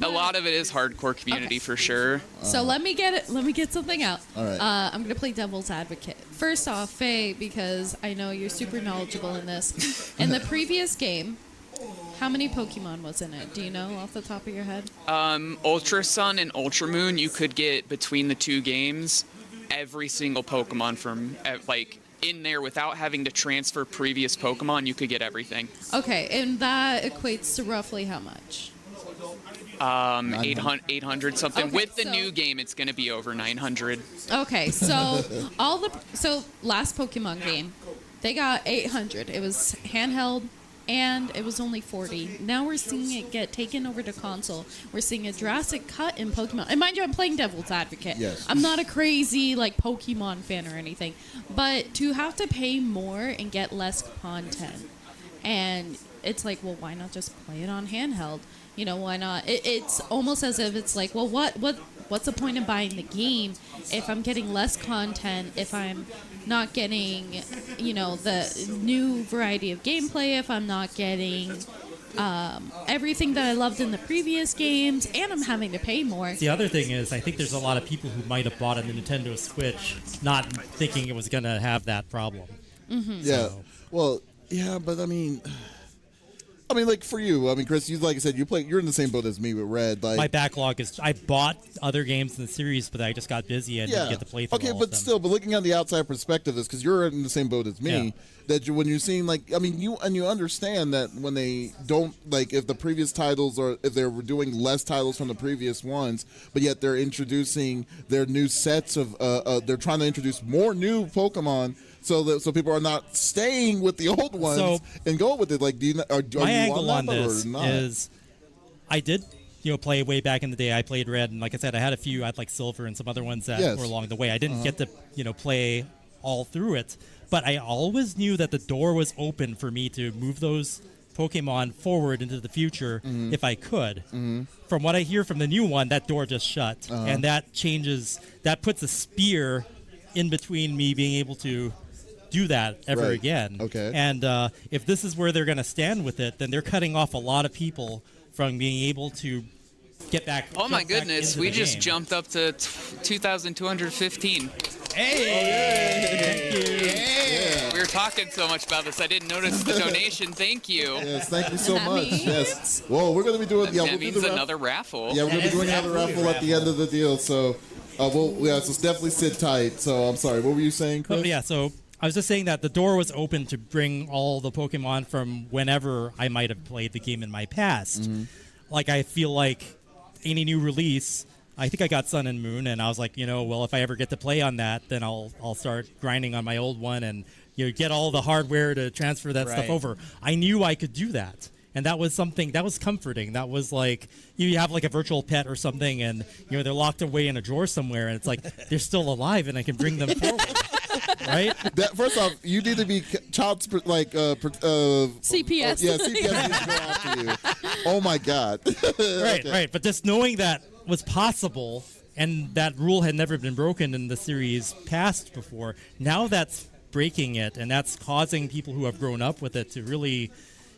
A lot of it is hardcore community for sure. So let me get something out. All right. I'm gonna play devil's advocate. First off, Faye, because I know you're super knowledgeable in this. In the previous game, how many Pokemon was in it? Do you know off the top of your head? Ultra Sun and Ultra Moon, you could get between the two games every single Pokemon from in there without having to transfer previous Pokemon. You could get everything. Okay, and that equates to roughly how much? 800 something. Okay, With the new game, it's going to be over 900. Okay, so last Pokemon game, they got 800. It was handheld. And it was only 40. Now we're seeing it get taken over to console. We're seeing a drastic cut in Pokemon. And mind you, I'm playing devil's advocate. Yes. I'm not a crazy Pokemon fan or anything. But to have to pay more and get less content. And it's well, why not just play it on handheld? Why not? It's almost as if it's well, what's the point of buying the game if I'm getting less content, if I'm not getting, the new variety of gameplay, if I'm not getting everything that I loved in the previous games, and I'm having to pay more. The other thing is, I think there's a lot of people who might have bought a Nintendo Switch not thinking it was going to have that problem. Mm-hmm. Yeah. Well, yeah, but I mean... I mean, like for you, I mean, Chris, you like I said, you're in the same boat as me with Red. Like my backlog is I bought other games in the series, but I just got busy and didn't get to play through all but of them. still, but looking at the outside perspective is because you're in the same boat as me. Yeah. That when you're seeing like, I mean, you understand that when they don't like if the previous titles or if they're doing less titles from the previous ones, but yet they're introducing their new sets of they're trying to introduce more new Pokemon. So people are not staying with the old ones and go with it. Like, are my you angle on that this or not? is, I did, play way back in the day. I played Red, and like I said, I had a few. I had like Silver and some other ones that were along the way. I didn't get to, play all through it, but I always knew that the door was open for me to move those Pokemon forward into the future if I could. Mm-hmm. From what I hear from the new one, that door just shut, and that puts a spear in between me being able to do that ever again. Okay. And if this is where they're going to stand with it, then they're cutting off a lot of people from being able to get back. Oh my goodness, we just jumped up to 2,215. Hey! We were talking so much about this, I didn't notice the donation. Thank you. Yes, thank you so much. means? Yes. Well, we're going to be doing. That means another raffle. Yeah, we're going to be doing another raffle at the end of the deal. So, so definitely sit tight. So, I'm sorry. What were you saying, Chris? So I was just saying that the door was open to bring all the Pokemon from whenever I might have played the game in my past. Mm-hmm. Like, I feel like any new release, I think I got Sun and Moon, and I was like, if I ever get to play on that, then I'll start grinding on my old one and get all the hardware to transfer that stuff over. I knew I could do that. And that was something that was comforting. That was like you have like a virtual pet or something, and they're locked away in a drawer somewhere, and it's like they're still alive, and I can bring them forward. Right? First off, you need to be CPS. CPS. Yeah, CPS needs to go after you. Oh my God. Right. But just knowing that was possible, and that rule had never been broken in the series past before. Now that's breaking it, and that's causing people who have grown up with it to really.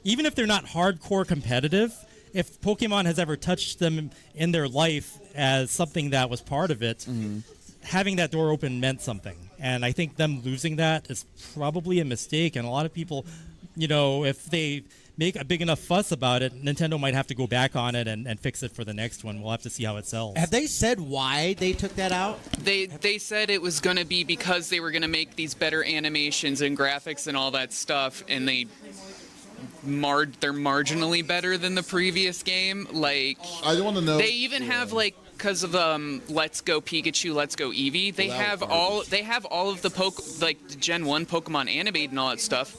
Even if they're not hardcore competitive, if Pokemon has ever touched them in their life as something that was part of it, having that door open meant something. And I think them losing that is probably a mistake. And a lot of people, if they make a big enough fuss about it, Nintendo might have to go back on it and fix it for the next one. We'll have to see how it sells. Have they said why they took that out? They said it was going to be because they were going to make these better animations and graphics and all that stuff, and they're marginally better than the previous game. Like, I want to know. They even have because of Let's Go Pikachu, Let's Go Eevee. They have all of the Gen 1 Pokemon animated and all that stuff.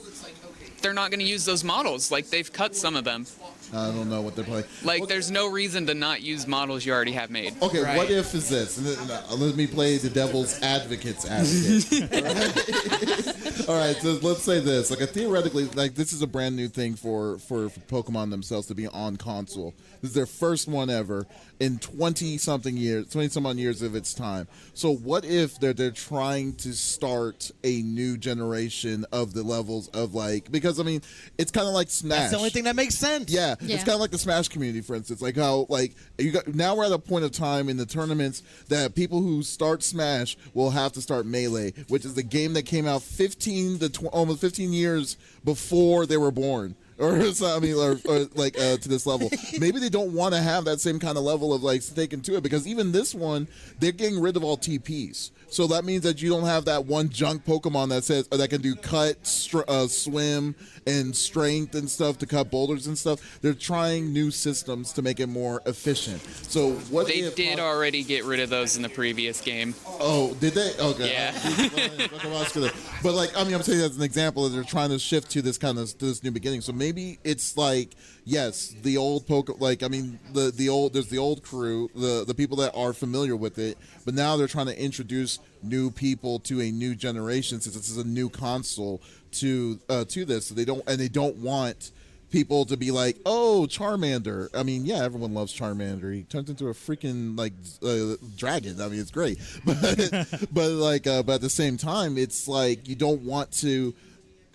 They're not going to use those models. Like, they've cut some of them. I don't know what they're playing. Like, there's no reason to not use models you already have made. Okay, what if is this? Let me play the devil's advocate. All right, so let's say this. Theoretically, this is a brand new thing for Pokemon themselves to be on console. This is their first one ever in 20-something years, 20-some-odd years of its time. So what if they're trying to start a new generation of the levels of because, I mean, it's kind of like Smash. That's the only thing that makes sense. Yeah. It's kind of like the Smash community, for instance. Like how, now we're at a point of time in the tournaments that people who start Smash will have to start Melee, which is the game that came out almost 15 years before they were born. To this level. Maybe they don't want to have that same kind of level of stake into it, because even this one, they're getting rid of all TPs. So that means that you don't have that one junk Pokemon that can do cut, swim, and strength and stuff to cut boulders and stuff. They're trying new systems to make it more efficient. So what they did already get rid of those in the previous game. Oh, did they? Okay. Yeah. But I'm saying as an example that they're trying to shift to this new beginning. So maybe it's yes, the old there's the old crew, the people that are familiar with it, but now they're trying to introduce new people to a new generation, since this is a new console to this. So they don't want people to be like, oh, Charmander. I mean, yeah, everyone loves Charmander. He turns into a freaking dragon. I mean, it's great, but at the same time, it's you don't want to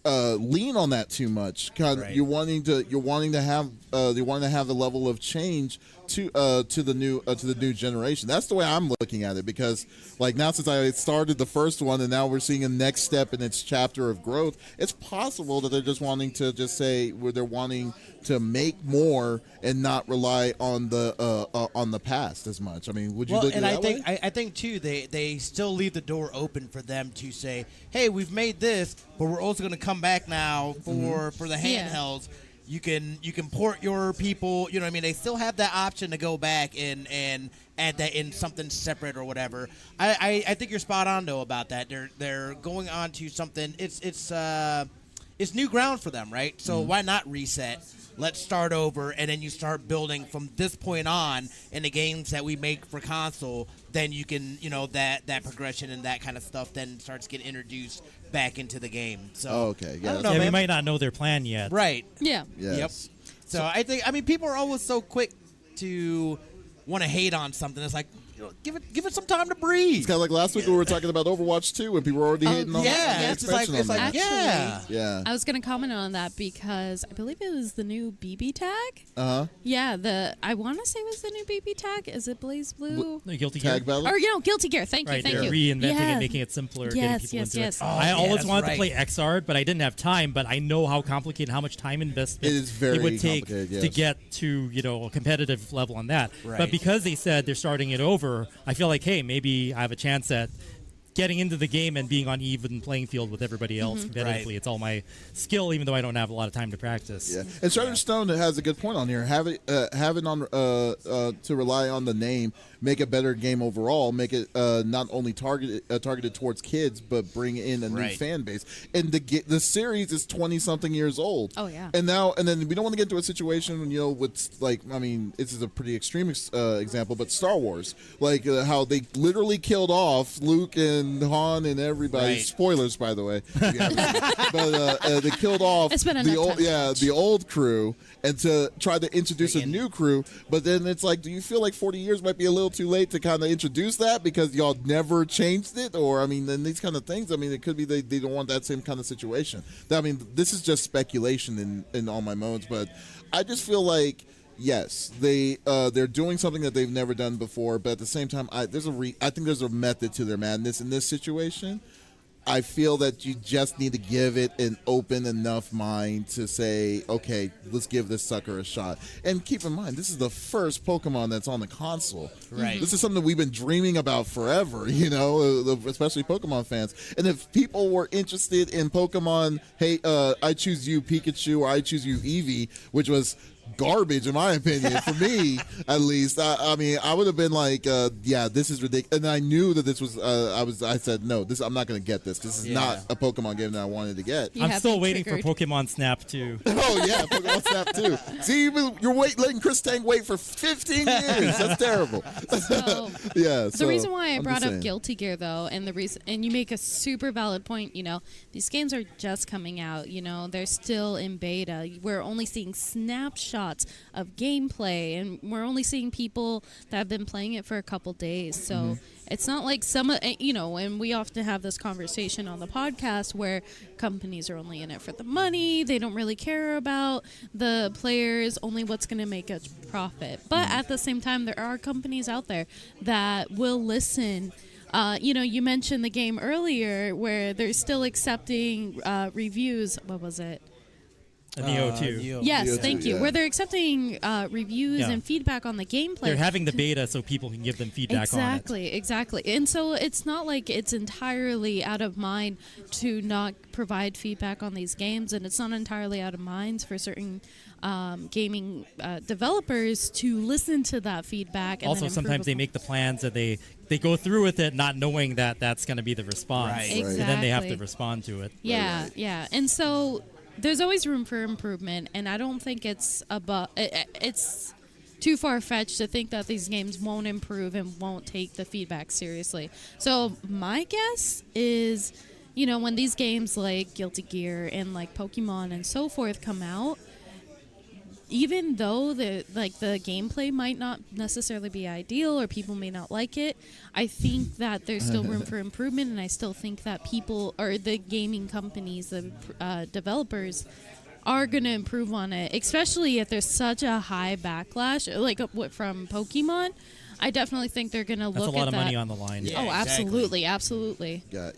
lean on that too much. You're wanting to have the level of change to the new generation. That's the way I'm looking at it, because like now, since I started the first one and now we're seeing a next step in its chapter of growth, it's possible that they're just wanting to just say where they're wanting to make more and not rely on the past as much. I mean, would you look at it that way? I think too they still leave the door open for them to say, hey, we've made this, but we're also going to come back now for the handhelds. You can port your people, you know what I mean? They still have that option to go back and add that in something separate or whatever. I think you're spot on though about that. They're going on to something. It's new ground for them, right? So why not reset? Let's start over, and then you start building from this point on in the games that we make for console. Then you can, that progression and that kind of stuff then starts getting introduced back into the game. So, okay, yeah. I don't know, we might not know their plan yet. Right. Yeah. Yes. Yep. So I think, people are always so quick to want to hate on something. It's like, give it some time to breathe. It's kind of like last week when we were talking about Overwatch 2 and people were already hating on the it's like Actually, yeah. I was going to comment on that because I believe it was the new BB tag. Yeah, I want to say it was the new BB tag. Is it Blaze Blue? Guilty Tag Gear. Battle? Or Guilty Gear. Thank you. They're reinventing it, making it simpler, getting people into it. Oh, I always that's wanted right. to play XR, but I didn't have time. But I know how complicated, how much time investment It is very would take complicated, to yes. get to a competitive level on that. Right. But because they said they're starting it over, I feel like, hey, maybe I have a chance at getting into the game and being on even playing field with everybody else competitively. Right. It's all my skill, even though I don't have a lot of time to practice. Yeah, and Shredder Stone has a good point on here. Having on to rely on the name, make a better game overall. Make it not only targeted towards kids, but bring in a new fan base. And the series is 20-something years old. Oh yeah. And then we don't want to get into a situation with this is a pretty extreme example, but Star Wars, how they literally killed off Luke and Han and everybody. Right. Spoilers, by the way. But they killed off It's been enough the time. the old crew, and to try to introduce a new crew. But then it's like, do you feel like 40 years might be a little too late to kind of introduce that because y'all never changed it? Or then these kind of things, it could be they don't want that same kind of situation. This is just speculation in all my modes, but I just feel like, yes, they're doing something that they've never done before, but at the same time, I think there's a method to their madness in this situation. I feel that you just need to give it an open enough mind to say, okay, let's give this sucker a shot. And keep in mind, this is the first Pokemon that's on the console. Right. This is something we've been dreaming about forever, especially Pokemon fans. And if people were interested in Pokemon, hey, I choose you Pikachu, or I choose you Eevee, which was garbage in my opinion, for me at least. I would have been like, this is ridiculous. And I knew that this was I said, no, I'm not going to get this. This is not a Pokemon game that I wanted to get. You I'm have still been waiting triggered. for Pokemon Snap 2. Oh yeah, Pokemon Snap too. See, you're letting Chris Tang wait for 15 years. That's terrible. So, Yeah. the reason why I I'm brought just up saying. Guilty Gear though, and you make a super valid point. These games are just coming out. They're still in beta. We're only seeing snapshots of gameplay, and we're only seeing people that have been playing it for a couple days. So it's not like and we often have this conversation on the podcast where companies are only in it for the money. They don't really care about the players, only what's going to make a profit. But at the same time, there are companies out there that will listen. You mentioned the game earlier where they're still accepting reviews. What was it? Nioh 2. Yes, Nioh thank 2, you. yeah. Where they're accepting reviews Yeah. and feedback on the gameplay. They're having the beta so people can give them feedback on it. Exactly. And so it's not like it's entirely out of mind to not provide feedback on these games, and it's not entirely out of mind for certain gaming developers to listen to that feedback. And Also, then sometimes they improve make the plans that they go through with it not knowing that that's going to be the response. Right. Exactly. And then they have to respond to it. Yeah. And so there's always room for improvement, and I don't think it's it's too far-fetched to think that these games won't improve and won't take the feedback seriously. So my guess is, when these games like Guilty Gear and like Pokemon and so forth come out, even though the gameplay might not necessarily be ideal or people may not like it, I think that there's still room for improvement, and I still think that people or the gaming companies, the developers, are going to improve on it, especially if there's such a high backlash, like from Pokemon. I definitely think they're going to look at that. That's a lot of money on the line. Yeah, absolutely, absolutely. Yeah.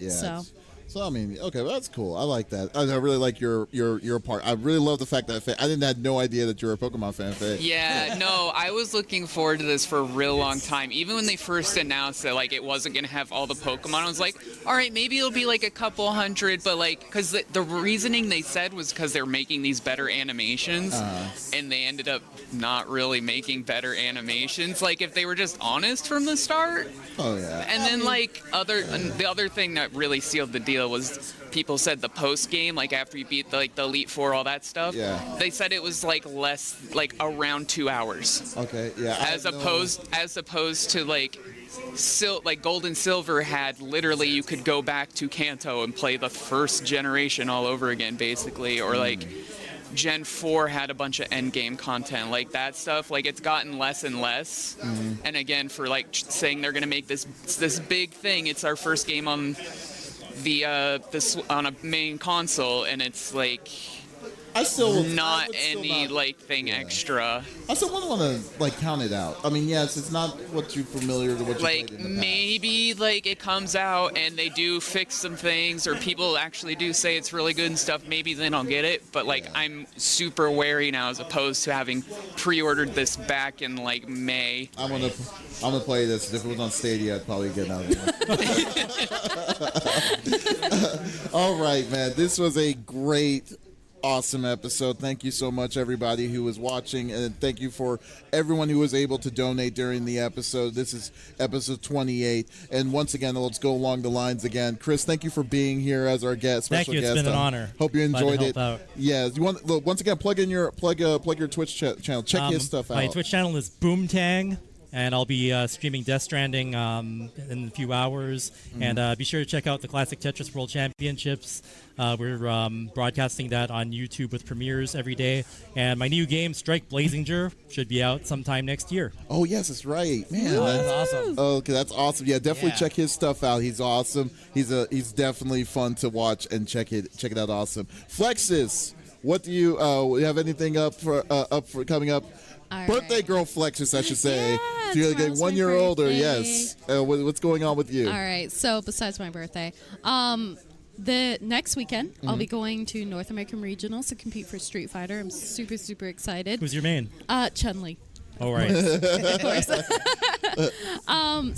So I mean, okay, well, that's cool. I like that. I really like your part. I really love the fact that I had no idea that you were a Pokemon fan. Faye. Yeah, no, I was looking forward to this for a real long time. Even when they first announced that like it wasn't gonna have all the Pokemon, I was like, all right, maybe it'll be like a couple hundred, but like, because the reasoning they said was because they're making these better animations, and they ended up not really making better animations. Like if they were just honest from the start. Oh yeah. And then like the other thing that really sealed the deal was people said the post game, like after you beat the Elite Four, all that stuff. Yeah. They said it was like less, like around 2 hours. Okay. Yeah. As opposed to like Gold and Silver had literally you could go back to Kanto and play the first generation all over again, basically, or like Gen 4 had a bunch of end game content, like that stuff. Like it's gotten less and less. And again, for like saying they're gonna make this big thing, it's our first game on this on a main console, and it's like not any thing extra. I still want to like count it out. I mean, yes, it's not what you're familiar to what you like played in the maybe like it comes out and they do fix some things, or people actually do say it's really good and stuff. Maybe then I'll get it. But like I'm super wary now, as opposed to having pre-ordered this back in like May. I'm gonna play this. If it was on Stadia, I'd probably get out of it. All right, man. This was a great, awesome episode. Thank you so much, everybody who was watching, and thank you for everyone who was able to donate during the episode. This is episode 28, and once again, let's go along the lines again. Chris, thank you for being here as our guest. Thank you. It's been an honor. Hope you enjoyed Glad it. to help out. Yeah, you want once again plug your Twitch channel. Check his stuff out. My Twitch channel is Boomtang. And I'll be streaming Death Stranding in a few hours. And be sure to check out the Classic Tetris World Championships. We're broadcasting that on YouTube with premieres every day. And my new game, Strike Blazinger, should be out sometime next year. Oh, yes, that's right. Man, that's awesome. Okay, that's awesome. Yeah, definitely check his stuff out. He's awesome. He's definitely fun to watch, and check it out. Awesome. Flexiss, what do you have anything up for coming up? All birthday right. girl Flexiss, I should say. Yeah, So you're getting 1 year older, birthday. yes. What's going on with you? All right. So besides my birthday, the next weekend I'll be going to North American Regionals to compete for Street Fighter. I'm super, super excited. Who's your main? Chun-Li. Oh, right. Of course.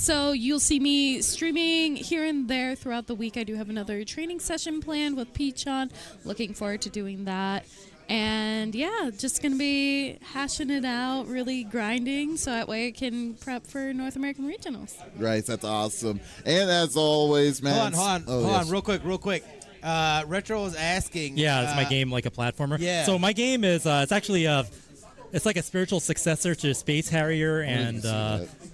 So you'll see me streaming here and there throughout the week. I do have another training session planned with Peachon. Looking forward to doing that. And yeah, just going to be hashing it out, really grinding, so that way I can prep for North American Regionals. Right, that's awesome. And as always, man. Hold on, real quick. Retro was asking. Yeah, it's my game, like a platformer. Yeah. So my game is it's actually it's like a spiritual successor to Space Harrier and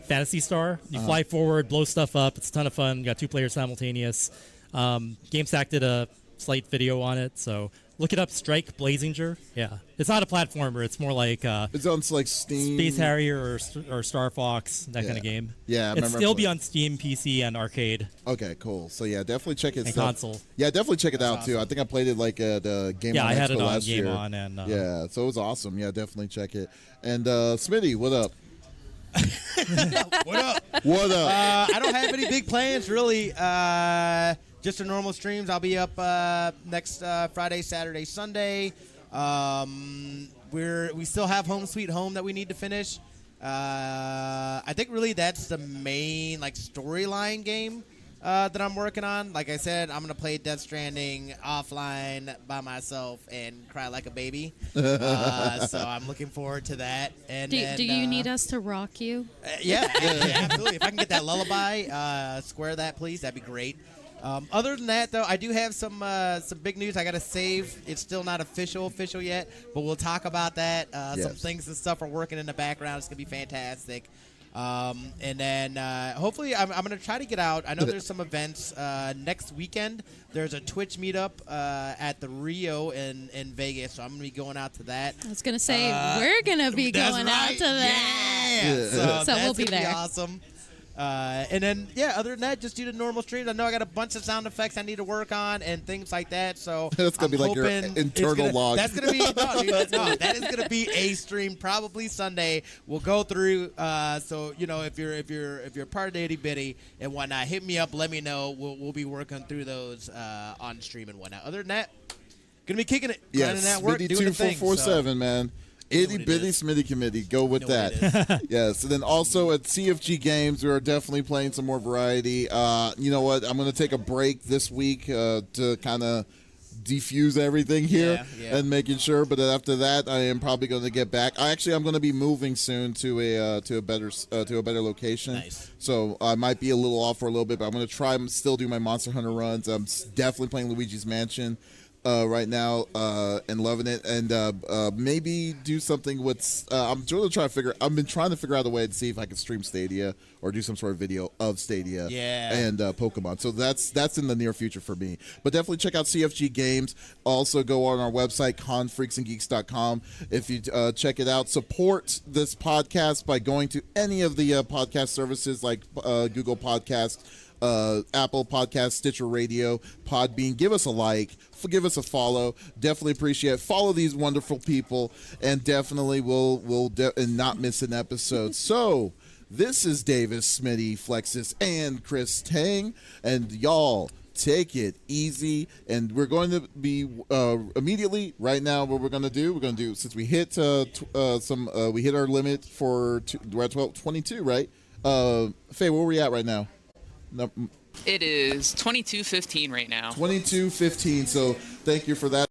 Fantasy Star. You fly forward, blow stuff up. It's a ton of fun. You got 2 players simultaneous. GameStack did a slight video on it, so look it up. Strike Blazinger. Yeah, it's not a platformer. It's more like it's on like Steam, Space Harrier or Star Fox, that kind of game. Yeah, it'll still be on Steam, PC, and arcade. Okay, cool. So yeah, definitely check it. And console. Yeah, definitely check it out too. I think I played it like at Game yeah, On I had Expo it on last Game year. On, and yeah, so it was awesome. Yeah, definitely check it. And Smitty, what up? What up? What up? I don't have any big plans, really. Just the normal streams. I'll be up next Friday, Saturday, Sunday. We still have Home Sweet Home that we need to finish. I think really that's the main storyline game that I'm working on. Like I said, I'm gonna play Death Stranding offline by myself and cry like a baby. So I'm looking forward to that. And Do you need us to rock you? Yeah, absolutely. If I can get that lullaby, square that, please. That'd be great. Other than that, though, I do have some big news I got to save. It's still not official yet, but we'll talk about that. Yes. Some things and stuff are working in the background. It's going to be fantastic. And then hopefully I'm going to try to get out. I know there's some events next weekend. There's a Twitch meetup at the Rio in Vegas, so I'm going to be going out to that. I was going to say, we're going to be going out to that. Yeah. So So we'll be gonna there. awesome. And then, yeah, other than that, just do the normal streams. I know I got a bunch of sound effects I need to work on and things like that. So that's going to be like your internal log. That's going to be, that is going to be a stream probably Sunday. We'll go through. So, if you're part of the Itty Bitty and whatnot, hit me up. Let me know. We'll be working through those on stream and whatnot. Other than that, going to be kicking it. Yes, that work, Smitty doing the thing. 2447, man. Itty bitty Smitty committee. Go with that. Yes. And then also at CFG Games, we are definitely playing some more variety. You know what? I'm going to take a break this week to kind of defuse everything here and making sure. But after that, I am probably going to get back. I'm going to be moving soon to a better location. Nice. So I might be a little off for a little bit, but I'm going to try and still do my Monster Hunter runs. I'm definitely playing Luigi's Mansion right now and loving it, and maybe do something with I've been trying to figure out a way to see if I can stream Stadia or do some sort of video of Stadia and Pokemon. So that's in the near future for me. But definitely check out CFG Games. Also go on our website confreaksandgeeks.com. If you check it out, support this podcast by going to any of the podcast services like Google Podcast, Apple Podcast, Stitcher Radio, Podbean. Give us a like, give us a follow. Definitely appreciate it. Follow these wonderful people, and definitely we'll not miss an episode. So this is Davis, Smitty, Flexiss, and Chris Tang, and y'all take it easy. And we're going to be immediately right now. What we're going to do since we hit we hit our limit for we're at 22, right? Faye, where are we at right now? It is 22:15 right now. 22:15. So thank you for that.